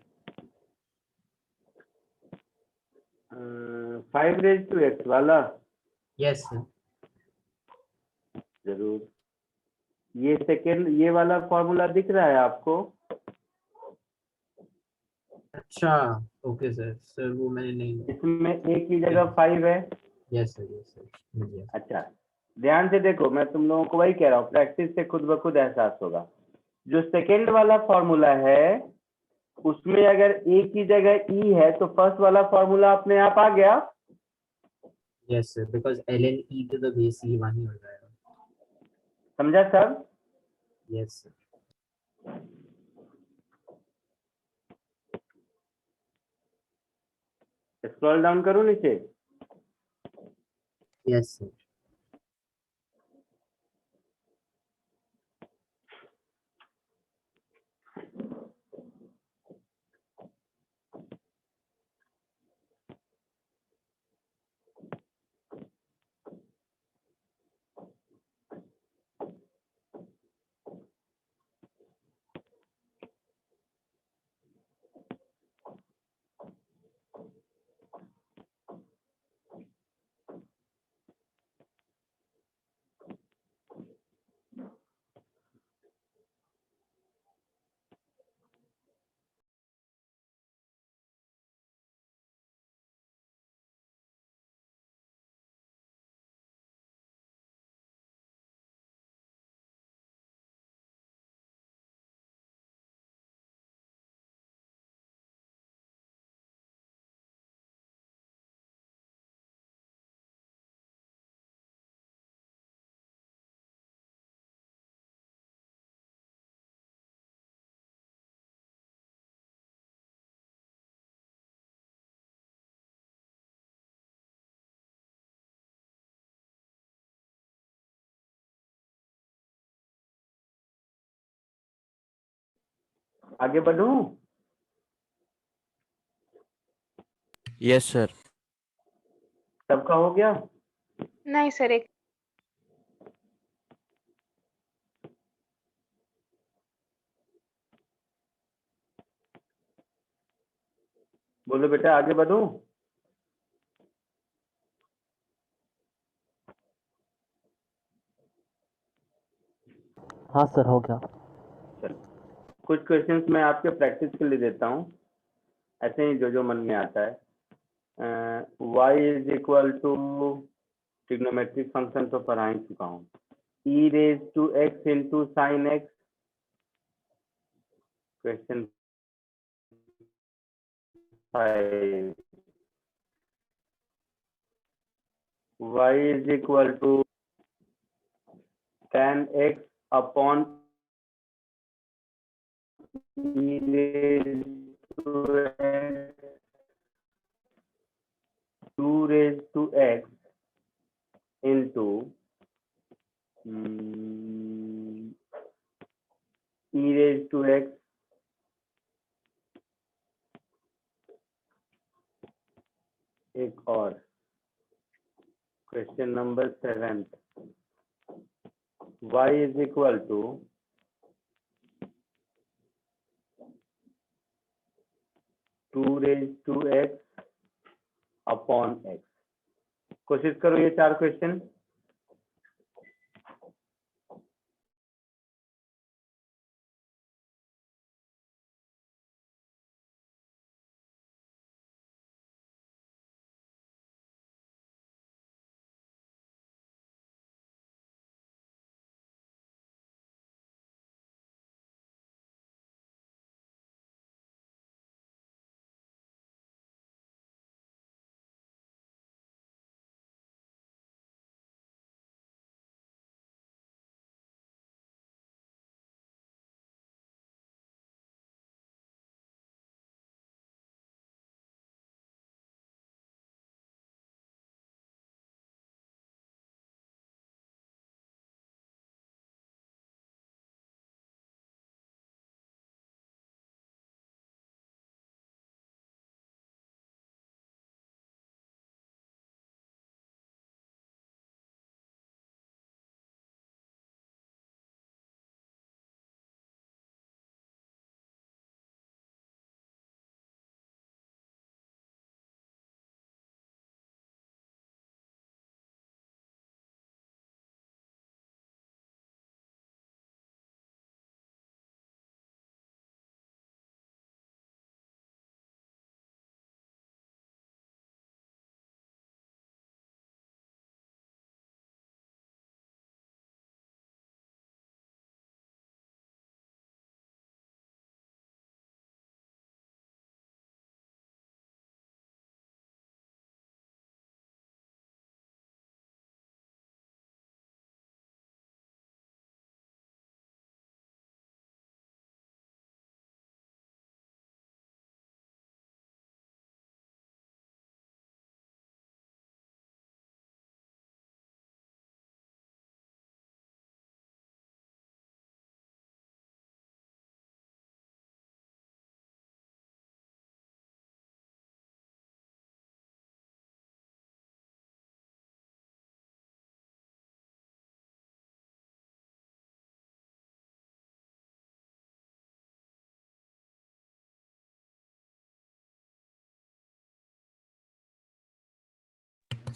5 वाला?
Yes sir.
जरूर। ये सेकेंड, ये वाला फॉर्मूला दिख रहा है आपको?
अच्छा, ओके सर। सर वो मैंने नहीं।
इसमें एक की जगह 5 है।
Yes sir, yes sir.
अच्छा, ध्यान से देखो, मैं तुम लोगों को वही कह रहा हूँ, प्रैक्टिस से खुद ब खुद एहसास होगा। जो सेकेंड वाला फॉर्मूला है उसमें अगर ए की जगह ई है तो फर्स्ट वाला फॉर्मूला अपने आप आ गया।
Yes sir, because ln e to the base e 1 ही हो जाएगा।
समझा सब?
Yes sir.
स्क्रॉल डाउन करूँ नीचे?
Yes sir.
आगे बढ़ूं?
Yes sir.
सबका हो गया?
नहीं सर, एक
बोलो बेटा, आगे बढ़ूं?
हाँ सर, हो गया।
चलो, कुछ क्वेश्चंस मैं आपके प्रैक्टिस के लिए देता हूँ, ऐसे ही जो जो मन में आता है। y is equal to trigonometric function तो पढ़ा ही चुका हूँ, e raise to x into sine x. Question 5, y is equal to tan x upon e raise to x 2 raised to x into e raised to x एक और question number 7, y is equal to 2 raised to x upon x। कोशिश करो ये 4 क्वेश्चन।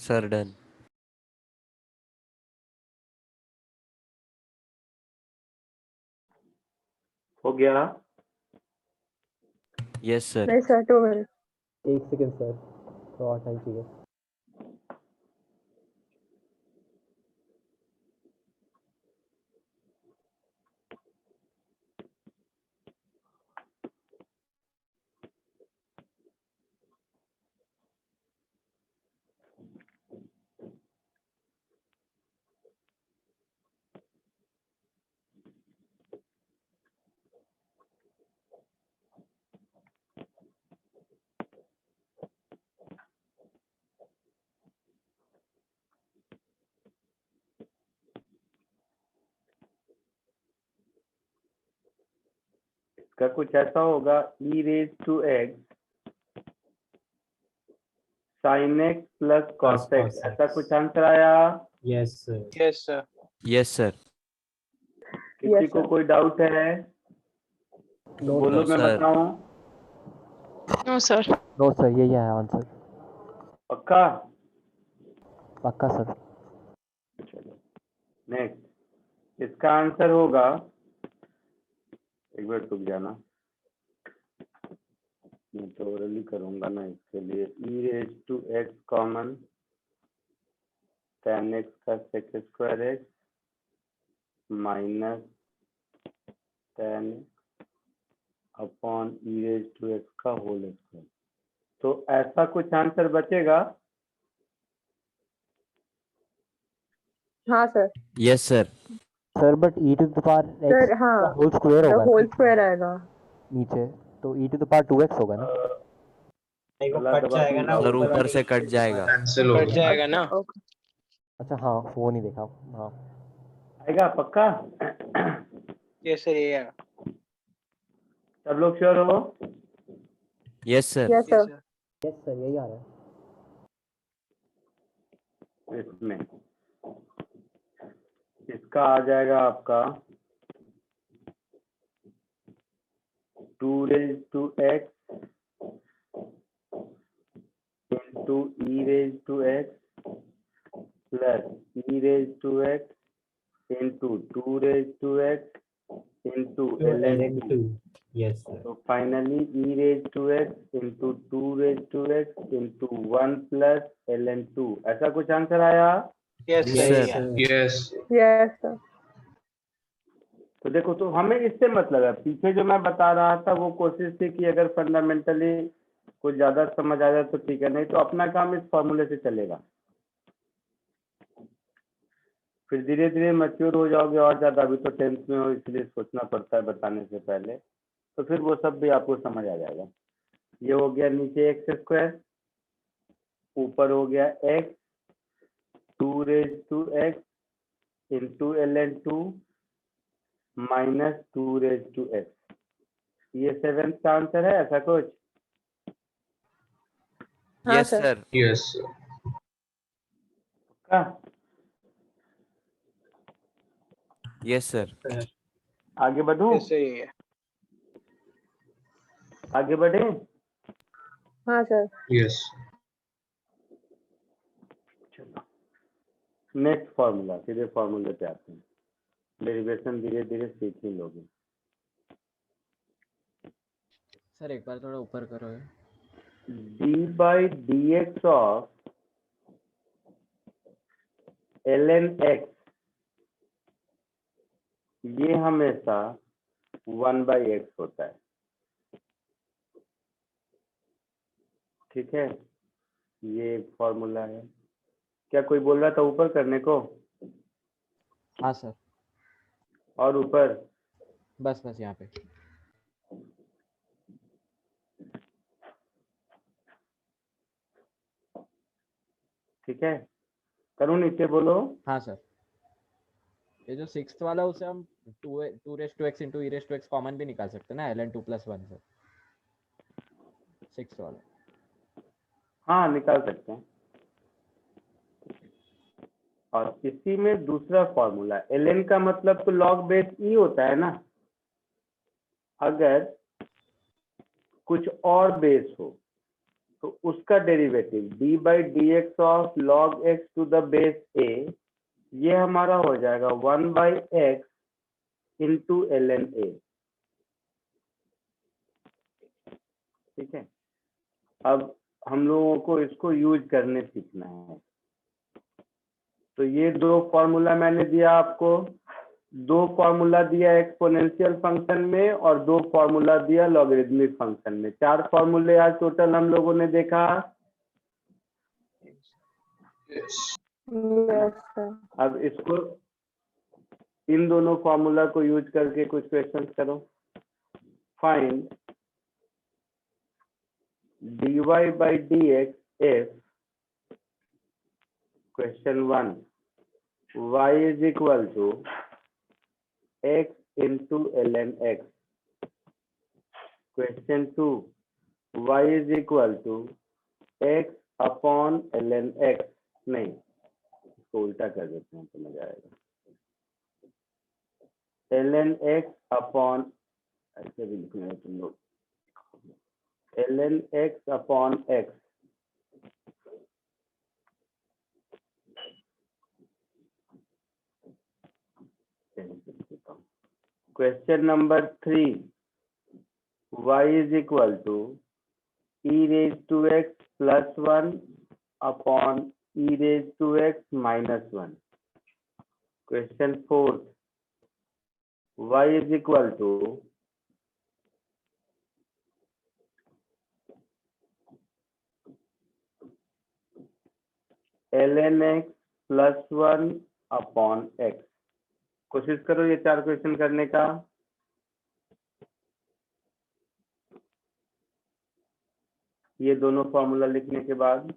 Sir done.
हो गया?
Yes sir.
नहीं सर, 2 मिनट।
1 सेकंड सर, थोड़ा टाइम चाहिए।
इसका कुछ ऐसा होगा, e raise to x sine x plus cos x, ऐसा कुछ आंसर आया?
Yes sir.
Yes, sir.
Yes sir.
किसी को कोई डाउट है?
नो
बोलो, मैं
सर।
बताऊं?
No sir.
नो सर, यही है आंसर।
पक्का?
पक्का सर।
चलो नेक्स्ट, इसका आंसर होगा, एक बार रुक जाना, मैं तो ओरली करूंगा ना इसके लिए। E raise to x common tan x का sec square x minus tan upon e raise to x का होल स्क्वायर। तो ऐसा कुछ आंसर बचेगा?
हाँ sir.
Yes sir.
Sir but e to the power
sir
x
हाँ,
का होल स्क्वायर होगा
होल
ना
स्क्वायर आएगा।
नीचे, तो ई टू द पावर 2x होगा ना।
नहीं, वो
गला
कट
दबा
जाएगा ना
सर
ऊपर
ऊपर
वाले
से कट जाएगा।
कैंसिल हो
कट
गया।
जाएगा ना।
ओके।
अच्छा हाँ, वो नहीं देखा। हाँ
आएगा पक्का?
यस सर, ये
सब लोग श्योर हो?
Yes sir.
Yes sir.
Yes sir, यही आ रहा है।
इसमें इसका आ जाएगा आपका 2 raise to x into e raise to x plus e raise to x into 2 raise to x into ln 2।
Yes sir.
तो finally e raise to x into 2 raise to x into 1 plus ln 2, ऐसा कुछ आंसर आया?
Yes
Yes,
sir.
sir.
Yes
yes sir.
तो देखो, तो हमें इससे मतलब है, पीछे जो मैं बता रहा था वो कोशिश थी कि अगर फंडामेंटली कुछ ज्यादा समझ आ जाए तो ठीक है, नहीं तो अपना काम इस फॉर्मूले से चलेगा। फिर धीरे धीरे मैच्योर हो जाओगे और ज्यादा, अभी तो 10th में हो इसलिए सोचना पड़ता है बताने से पहले, तो फिर वो सब भी आपको समझ आ जाएगा। ये हो गया नीचे एक्स स्क्वायर, ऊपर हो गया x 2 raise to x into ln 2 minus 2 raise to x. ये 7th का आंसर है, ऐसा कुछ?
हाँ
यस
सर।
सर।
यस
का
यस सर।
आगे बढ़ूं?
यस सर, ये है।
आगे बढ़े?
हाँ सर।
यस
चलो नेक्स्ट फॉर्मूला, सीधे फॉर्मूले पे आते हैं। डेरिवेशन धीरे धीरे सीख ही लोगे।
सर एक बार थोड़ा ऊपर करो ये।
D by D x of ln x, ये हमेशा 1 बाई एक्स होता है, ठीक है? ये एक फॉर्मूला है। क्या कोई बोल रहा था ऊपर करने को?
हाँ सर,
और ऊपर?
बस बस यहाँ पे।
ठीक है, करूँ नीचे? बोलो।
हाँ सर, ये जो 6th वाला उसे हम 2 raise to x into e raise to x common भी निकाल सकते हैं ना, ln 2 + 1 से 6th वाला।
हाँ निकाल सकते हैं। और इसी में दूसरा फॉर्मूला, ln का मतलब तो log बेस e होता है ना। अगर कुछ और बेस हो तो उसका derivative d by D x of log x to the base a, ये हमारा हो जाएगा 1 by x into ln a। ठीक है, अब हम लोगों को इसको यूज करने सीखना है। तो ये दो फॉर्मूला मैंने दिया आपको, दो फॉर्मूला दिया एक्सपोनेंशियल फंक्शन में और दो फॉर्मूला दिया लॉगरिदमिक फंक्शन में। 4 फॉर्मूले आज टोटल हम लोगों ने देखा।
Yes sir.
अब इसको, इन दोनों फॉर्मूला को यूज करके कुछ क्वेश्चंस करो। Find dy by dx if question 1 y is equal to x into ln x, question 2 y is equal to x upon ln x, नहीं इसको उल्टा कर देते हैं तो मजा आएगा, ln x upon, ऐसे भी लिखना है तुम लोग, ln x upon x। Question number 3, y is equal to e raise to x plus 1 upon e raise to x minus 1। Question 4, y is equal to ln x plus 1 upon x। कोशिश करो ये 4 क्वेश्चन करने का। ये दोनों फॉर्मूला लिखने के बाद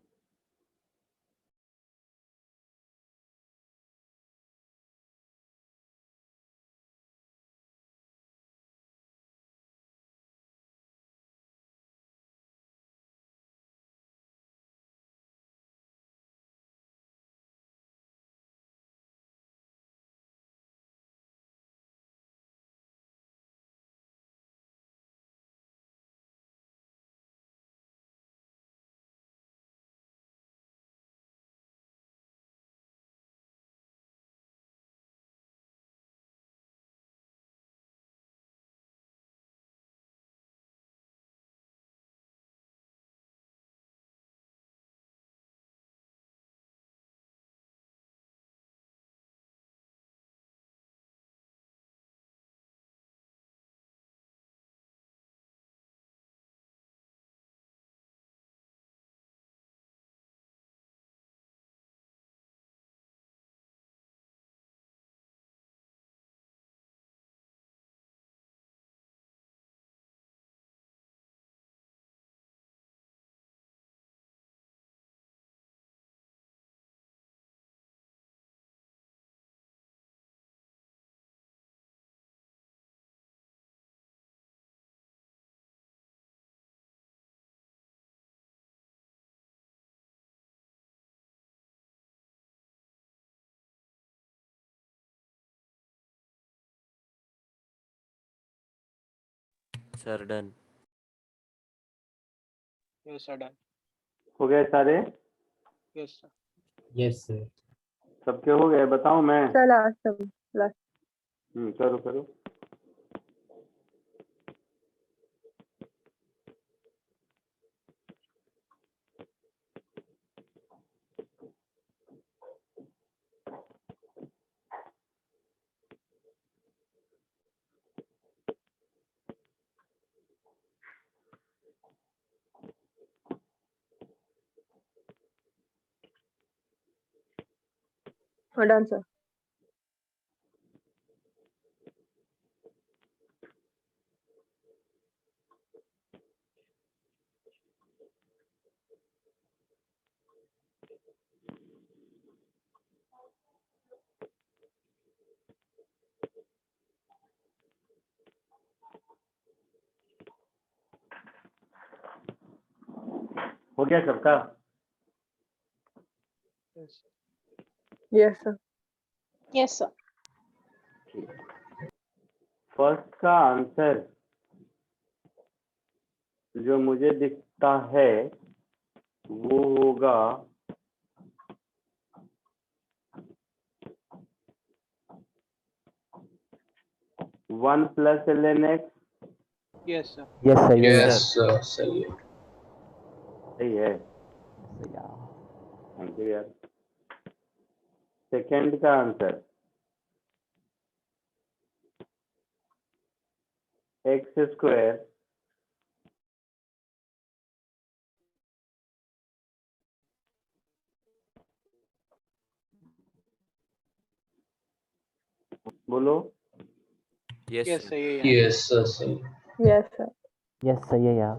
sir done.
Yes, sir. Done.
हो गए सारे?
Yes, sir.
Yes, sir.
सबके हो गए? बताऊं मैं?
सर लास्ट
करो करो।
Done sir.
हो गया सबका?
Yes.
Yes sir. Yes sir.
First का आंसर जो मुझे दिखता है वो होगा 1 plus ln x।
Yes, sir.
Yes sir
Yes, सही है।
सही है।
या
थैंक यू यार। सेकंड का आंसर एक्स स्क्वायर बोलो।
Yes
Yes,
sir.
sir. Yeah.
Yes, सही।
Yes sir. यस
सही है यार।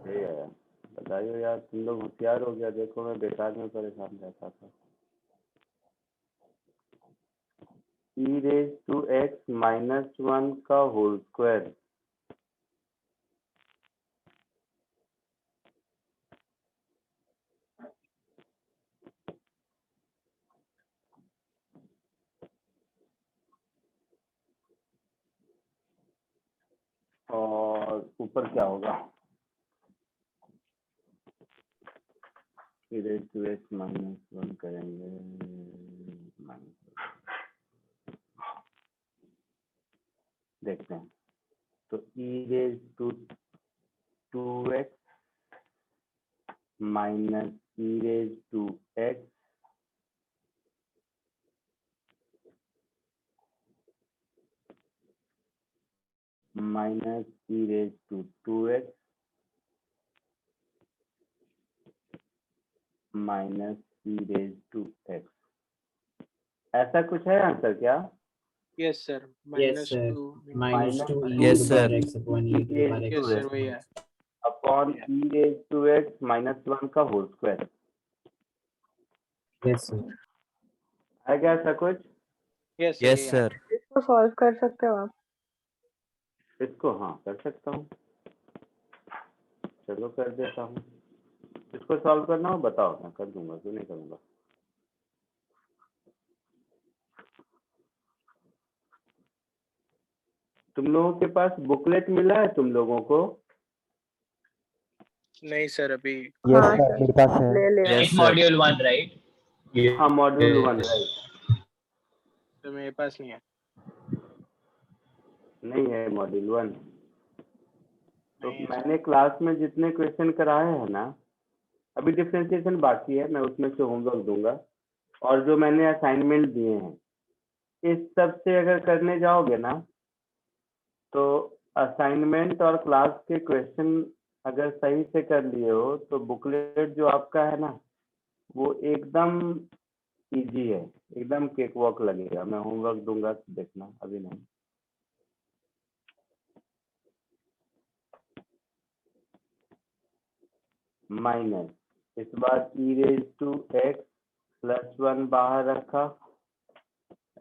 सही है यार। बताइए यार, तुम लोग होशियार हो गया। देखो मैं बेकार में परेशान रहता था। e raise to x minus 1 का होल स्क्वायर। और ऊपर क्या होगा? e raised to x -1 करेंगे देखते हैं। तो e raised to 2x minus e raised to x minus e raised to 2x minus e raised to x। ऐसा कुछ है आंसर क्या?
Yes sir.
Yes,
Minus
sir.
2.
Minus 2 e
Yes,
to the power
sir.
x upon e to the power x
Yes sir.
plus
वही
1.
है.
Upon e raised to x minus 1 का होल स्क्वायर।
Yes, sir.
है क्या ऐसा कुछ?
Yes sir.
Yes,
यही है.
sir.
इसको सॉल्व कर सकते हो आप?
इसको हाँ कर सकता हूँ, चलो कर देता हूँ। इसको सॉल्व करना हो बताओ, मैं कर दूंगा, क्यों नहीं करूँगा। तुम लोगों के पास बुकलेट मिला है तुम लोगों को?
नहीं सर अभी.
यस
हाँ
सर
सर,
मेरे पास है।
ले लिया।
Yes,
It's
sir.
module 1, right?
हाँ मॉड्यूल 1 राइट।
तो मेरे पास नहीं है.
नहीं है मॉड्यूल 1। तो
नहीं है
मैंने क्लास में जितने क्वेश्चन कराए हैं ना, अभी डिफरेंशिएशन बाकी है, मैं उसमें से होमवर्क दूंगा। और जो मैंने असाइनमेंट दिए हैं, इस सब से अगर करने जाओगे ना, तो असाइनमेंट और क्लास के क्वेश्चन अगर सही से कर लिए हो तो बुकलेट जो आपका है ना, वो एकदम इजी है, एकदम केक वॉक लगेगा। मैं होमवर्क दूंगा तो देखना, अभी नहीं। माइनस इस बार e raise to x plus 1 बाहर रखा,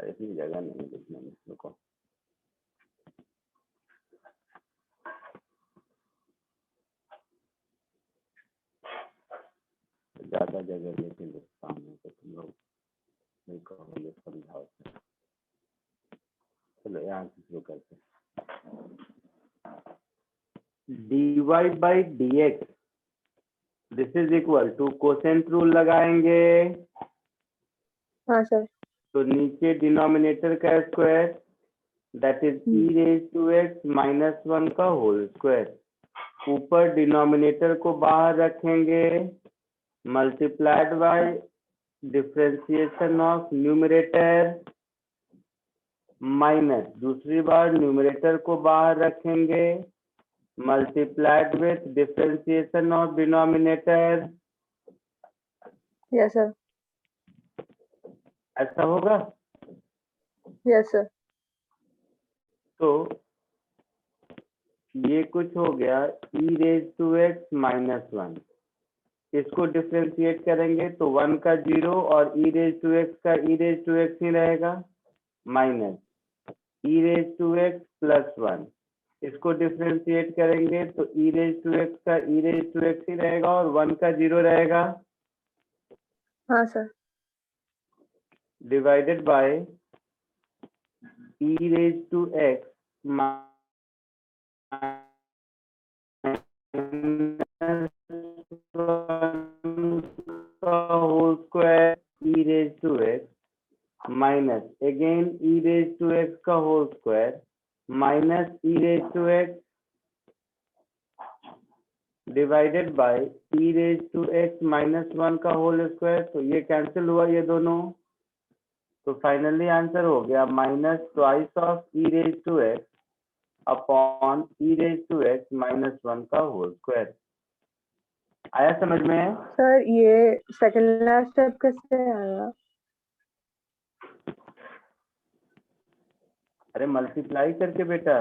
इतनी जगह नहीं लिखने में, रुको। ज्यादा जगह लेके लिखता हूँ तो तुम लोग नहीं कहोगे समझाओ। चलो यहाँ से शुरू करते हैं। dy by D x this is equal to quotient rule लगाएंगे,
हाँ सर।
तो नीचे डिनोमिनेटर का square that is e raise to x minus 1 का होल स्क्वायर, ऊपर डिनोमिनेटर को बाहर रखेंगे, multiplied by differentiation of numerator minus दूसरी बार न्यूमरेटर को बाहर रखेंगे, multiplied with differentiation of denominator.
Yes sir.
ऐसा होगा?
Yes sir.
तो ये कुछ हो गया e raise to x minus 1, इसको डिफरेंशिएट करेंगे तो 1 का 0 और e रेज टू x का e रेज टू x ही रहेगा, minus e raise to x plus 1, इसको डिफरेंशिएट करेंगे तो e रेज टू x का e रेज टू x ही रहेगा और 1 का 0 रहेगा,
हाँ सर।
Divided by e raise to x whole square e raise to x minus again e raise to x का whole square minus e raise to x divided by e raise to x minus 1 का होल स्क्वायर। तो ये कैंसिल हुआ ये दोनों, तो फाइनली आंसर हो गया minus twice of e raise to x upon e raise to x minus 1 का होल स्क्वायर। आया समझ में?
सर ये सेकंड लास्ट स्टेप कैसे आया?
अरे मल्टीप्लाई करके बेटा,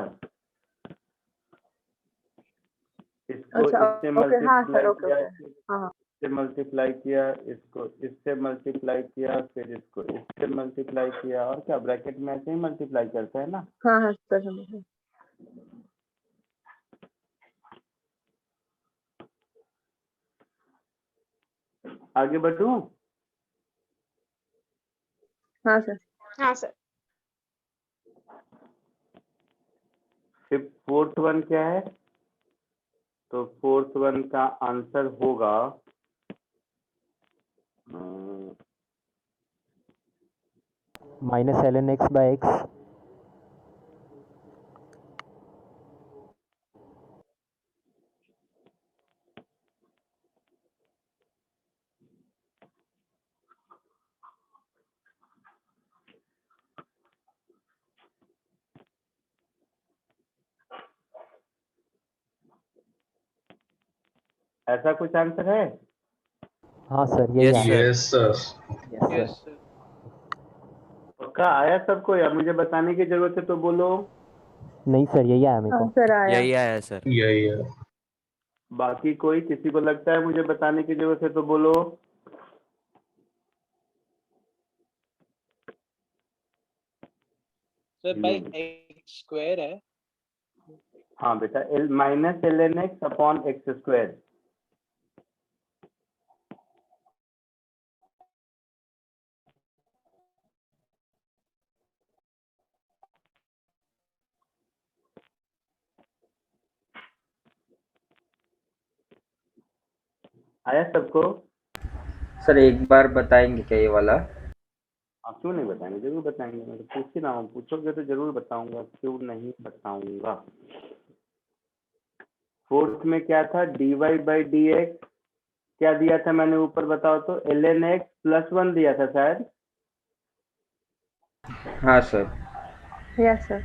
इसको
अच्छा
इससे
ओके, हाँ सर,
मल्टीप्लाई
ओके
किया,
ओके, हाँ
इससे मल्टीप्लाई किया, इसको इससे मल्टीप्लाई किया, फिर इसको इससे मल्टीप्लाई किया, और क्या ब्रैकेट में ऐसे ही मल्टीप्लाई करते हैं ना।
हाँ हाँ सर समझ गए।
आगे बढ़ूं?
हाँ सर।
हाँ सर।
फिर फोर्थ वन क्या है? तो फोर्थ वन का आंसर होगा
minus l n x by x.
ऐसा कुछ आंसर है?
हाँ सर यही
यस
आया।
Sir.
Yes sir.
Yes
yes
sir.
Sir.
पक्का आया सबको या मुझे बताने की जरूरत है तो बोलो।
नहीं सर यही आया मेरे को।
आंसर आया।
यही आया सर।
यही है।
बाकी कोई किसी को लगता है मुझे बताने की जरूरत है तो बोलो।
सर भाई एक्स स्क्वायर है।
हाँ बेटा, l minus l n x upon x square. आया सबको?
सर एक बार बताएंगे क्या ये वाला?
आप क्यों नहीं बताएंगे, जरूर बताएंगे। मैं तो पूछ ही रहा हूँ, पूछोगे तो जरूर बताऊंगा, क्यों नहीं बताऊंगा। फोर्थ में क्या था, dy बाई डी एक्स क्या दिया था मैंने ऊपर बताओ तो, एल एन एक्स प्लस 1 दिया था शायद।
हाँ सर।
Yes sir.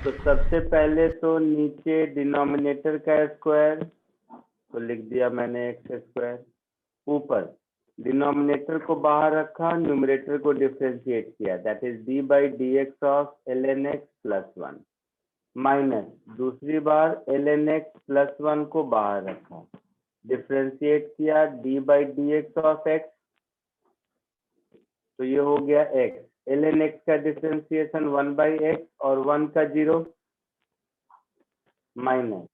तो सबसे पहले तो नीचे डिनोमिनेटर का स्क्वायर तो लिख दिया मैंने एक्स स्क्वायर, ऊपर डिनोमिनेटर को बाहर रखा, न्यूमरेटर को डिफरेंशिएट किया, that is d by D x of l n x plus 1, minus दूसरी बार एल एन एक्स प्लस 1 को बाहर रखा, डिफरेंशिएट किया d by D x of x, तो ये हो गया एक्स। एल एन एक्स का डिफरेंशिएशन 1 बाई एक्स और 1 का 0, minus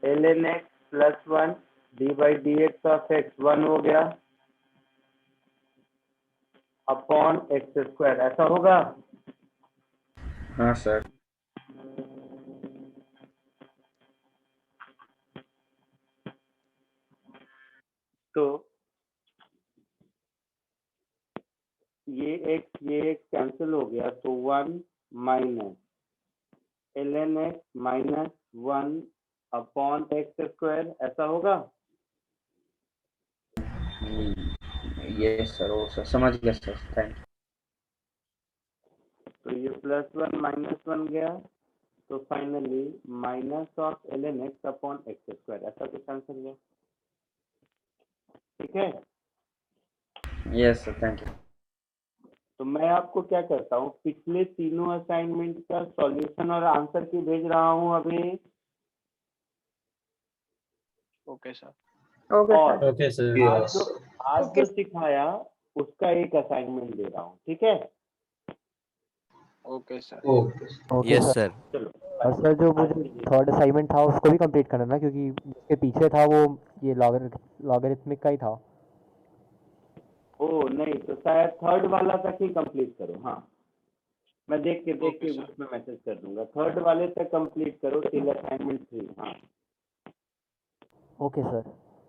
l n x plus 1 d by D x of x 1 हो गया अपॉन एक्स स्क्वायर, ऐसा होगा।
हाँ सर।
तो ये एक कैंसिल हो गया, तो 1 minus l n x minus 1 upon x square, ऐसा होगा।
ये सर, वो सर समझ गया सर, थैंक यू।
तो ये प्लस 1 माइनस 1 गया, तो finally minus of l n x upon x square, ऐसा कुछ आंसर गया। ठीक है,
यस सर, थैंक यू।
तो मैं आपको क्या करता हूँ, पिछले तीनों असाइनमेंट का सॉल्यूशन और आंसर की भेज रहा हूँ अभी।
Okay sir.
ओके
और
सर।
Okay sir.
आज जो
ओके
सिखाया उसका एक असाइनमेंट दे रहा हूँ, ठीक है।
Okay sir.
Okay.
Okay
yes
sir.
Sir.
चलो
और सर जो वो जो थर्ड असाइनमेंट था उसको भी कंप्लीट करना ना, क्योंकि जिसके पीछे था वो ये लॉगरिथमिक का ही था।
ओ नहीं, तो शायद थर्ड वाला तक ही कंप्लीट करो। हाँ, मैं देख के
ओके सर।
ग्रुप में मैसेज कर दूंगा, थर्ड वाले तक कंप्लीट करो टिल असाइनमेंट 3। हाँ
okay sir.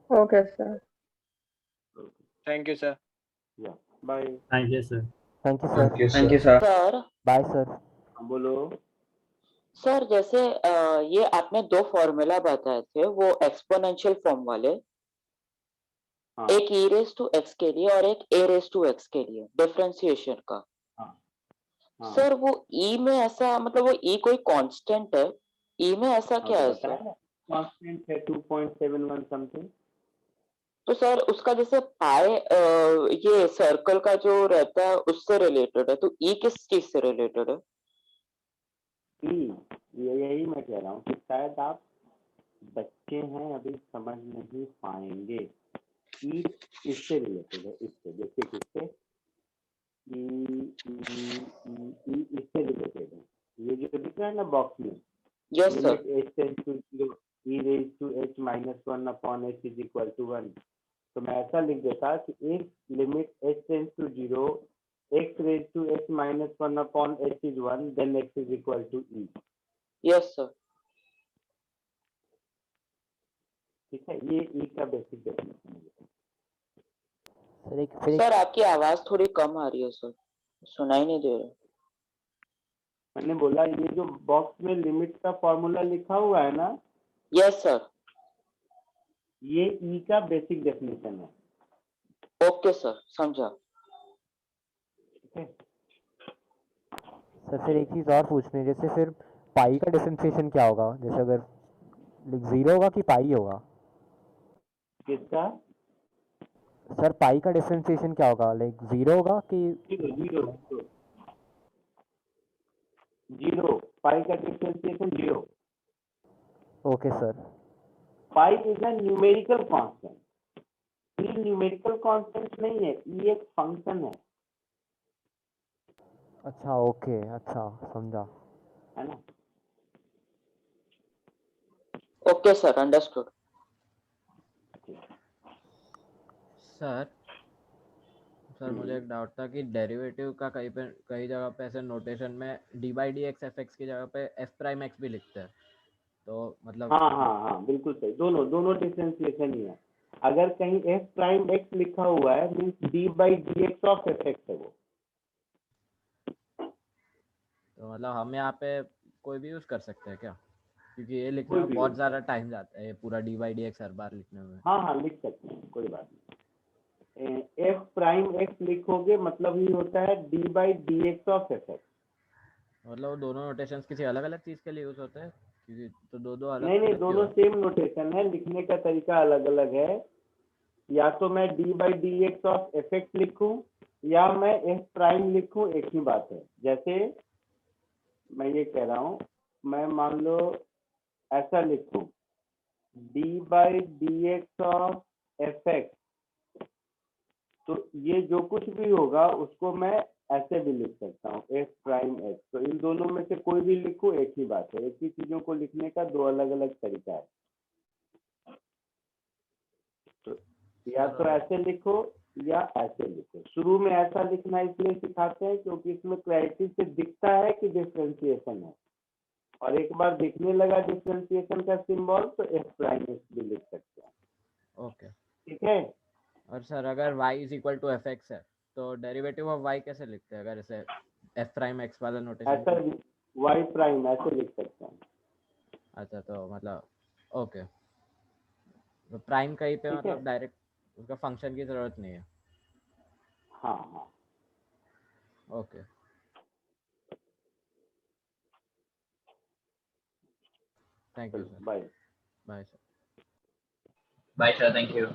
Okay sir.
Thank you sir.
या bye.
Thank you sir.
Thank you sir.
Thank you
thank you
sir.
Sir.
Sir
bye sir.
बोलो।
सर जैसे ये आपने दो फॉर्मूला बताए थे वो एक्सपोनेंशियल फॉर्म वाले,
हाँ
एक ई रेस टू एक्स के लिए और एक ए रेस टू एक्स के लिए डिफरेंशिएशन का।
हाँ हाँ
सर वो ई में ऐसा मतलब वो ई कोई कांस्टेंट है, ई में ऐसा
हाँ,
क्या
तो
है
बताया
सर?
ना, कांस्टेंट है 2.71 समथिंग।
तो सर उसका जैसे पाई ये सर्कल का जो रहता है उससे रिलेटेड है, तो ई किस चीज से रिलेटेड है?
यही मैं कह रहा हूँ कि शायद आप बच्चे हैं, अभी समझ नहीं पाएंगे। ई इससे रिलेटेड है, इससे देखिए किससे, इससे रिलेटेड है। ये जो दिख रहा है ना बॉक्स में,
yes sir.
Limit h tends to 0 e raise to h minus 1 upon h is equal to 1, तो मैं ऐसा लिख देता कि एक limit h tends to 0 x raise to h minus 1 upon h is 1 then x is equal to e।
Yes sir.
ठीक है, ये e का बेसिक डेफिनेशन है।
सर एक फिर
सर आपकी आवाज थोड़ी कम आ रही है सर। सुनाई नहीं दे रहा।
मैंने बोला ये जो बॉक्स में लिमिट का फॉर्मूला लिखा हुआ है ना,
यस सर।
ये ई का बेसिक डेफिनेशन है।
ओके सर, समझा।
ठीक है।
सर फिर एक चीज़ और पूछनी है, जैसे फिर पाई का डिफरेंशिएशन क्या होगा? जैसे अगर लाइक जीरो होगा कि पाई होगा?
किसका?
सर पाई का डिफरेंशिएशन क्या होगा? लाइक जीरो होगा कि?
Zero zero zero. पाई का differentiation zero.
Okay sir.
Pi is a numerical constant. E numerical constant नहीं है, ई एक फंक्शन है।
अच्छा ओके, अच्छा समझा।
है ना?
Okay sir, understood.
Sir sir मुझे एक डाउट था कि डेरिवेटिव का कई जगह पे ऐसे नोटेशन में D by D x F x की जगह पे एफ प्राइम एक्स भी लिखते हैं, तो मतलब
हाँ हाँ हाँ, बिल्कुल सही। दोनों दोनों डिफरेंशिएशन ही है। अगर कहीं एफ प्राइम एक्स लिखा हुआ है means D by D x of F x है वो।
तो मतलब हम यहाँ पे कोई भी यूज कर सकते हैं क्या? क्योंकि ये लिखने
कोई
में
भी
बहुत
use
ज़्यादा टाइम जाता है, ये पूरा डी बाई डी एक्स हर बार लिखने में।
हाँ हाँ, लिख सकते हैं, कोई बात नहीं। एफ प्राइम एक्स लिखोगे मतलब ही होता है D by D x of F x.
मतलब वो दोनों नोटेशंस किसी अलग अलग चीज़ के लिए यूज होते हैं? क्योंकि तो दो अलग
नहीं नहीं,
अलग क्यों
दोनों
है?
सेम नोटेशन है, लिखने का तरीका अलग अलग है। या तो मैं D by D x of F x लिखूँ या मैं एफ प्राइम लिखूँ, एक ही बात है। जैसे मैं ये कह रहा हूँ, मैं मान लो ऐसा लिखूँ D by D x of F x, तो ये जो कुछ भी होगा उसको मैं ऐसे भी लिख सकता हूँ एफ प्राइम एक्स। तो इन दोनों में से कोई भी लिखूँ, एक ही बात है। एक ही चीजों को लिखने का दो अलग अलग तरीका है। तो या तो ऐसे लिखो या ऐसे लिखो। शुरू में ऐसा लिखना इसलिए सिखाते हैं क्योंकि इसमें क्लैरिटी से दिखता है कि डिफरेंशिएशन है, और एक बार दिखने लगा डिफरेंशिएशन का सिंबल तो एफ प्राइम एक्स भी लिख सकते हैं।
ओके।
ठीक है।
और सर अगर y is equal to f x है तो डेरिवेटिव ऑफ y कैसे लिखते हैं? अगर इसे एफ प्राइम एक्स वाला नोटेशन।
ऐसा वाई प्राइम ऐसे लिख सकते हैं।
अच्छा, तो मतलब ओके, तो प्राइम कहीं पे
ठीक है।
मतलब डायरेक्ट उसका फंक्शन की जरूरत नहीं है।
हाँ हाँ,
okay, thank you sir.
Bye.
Bye sir.
Bye sir, thank you.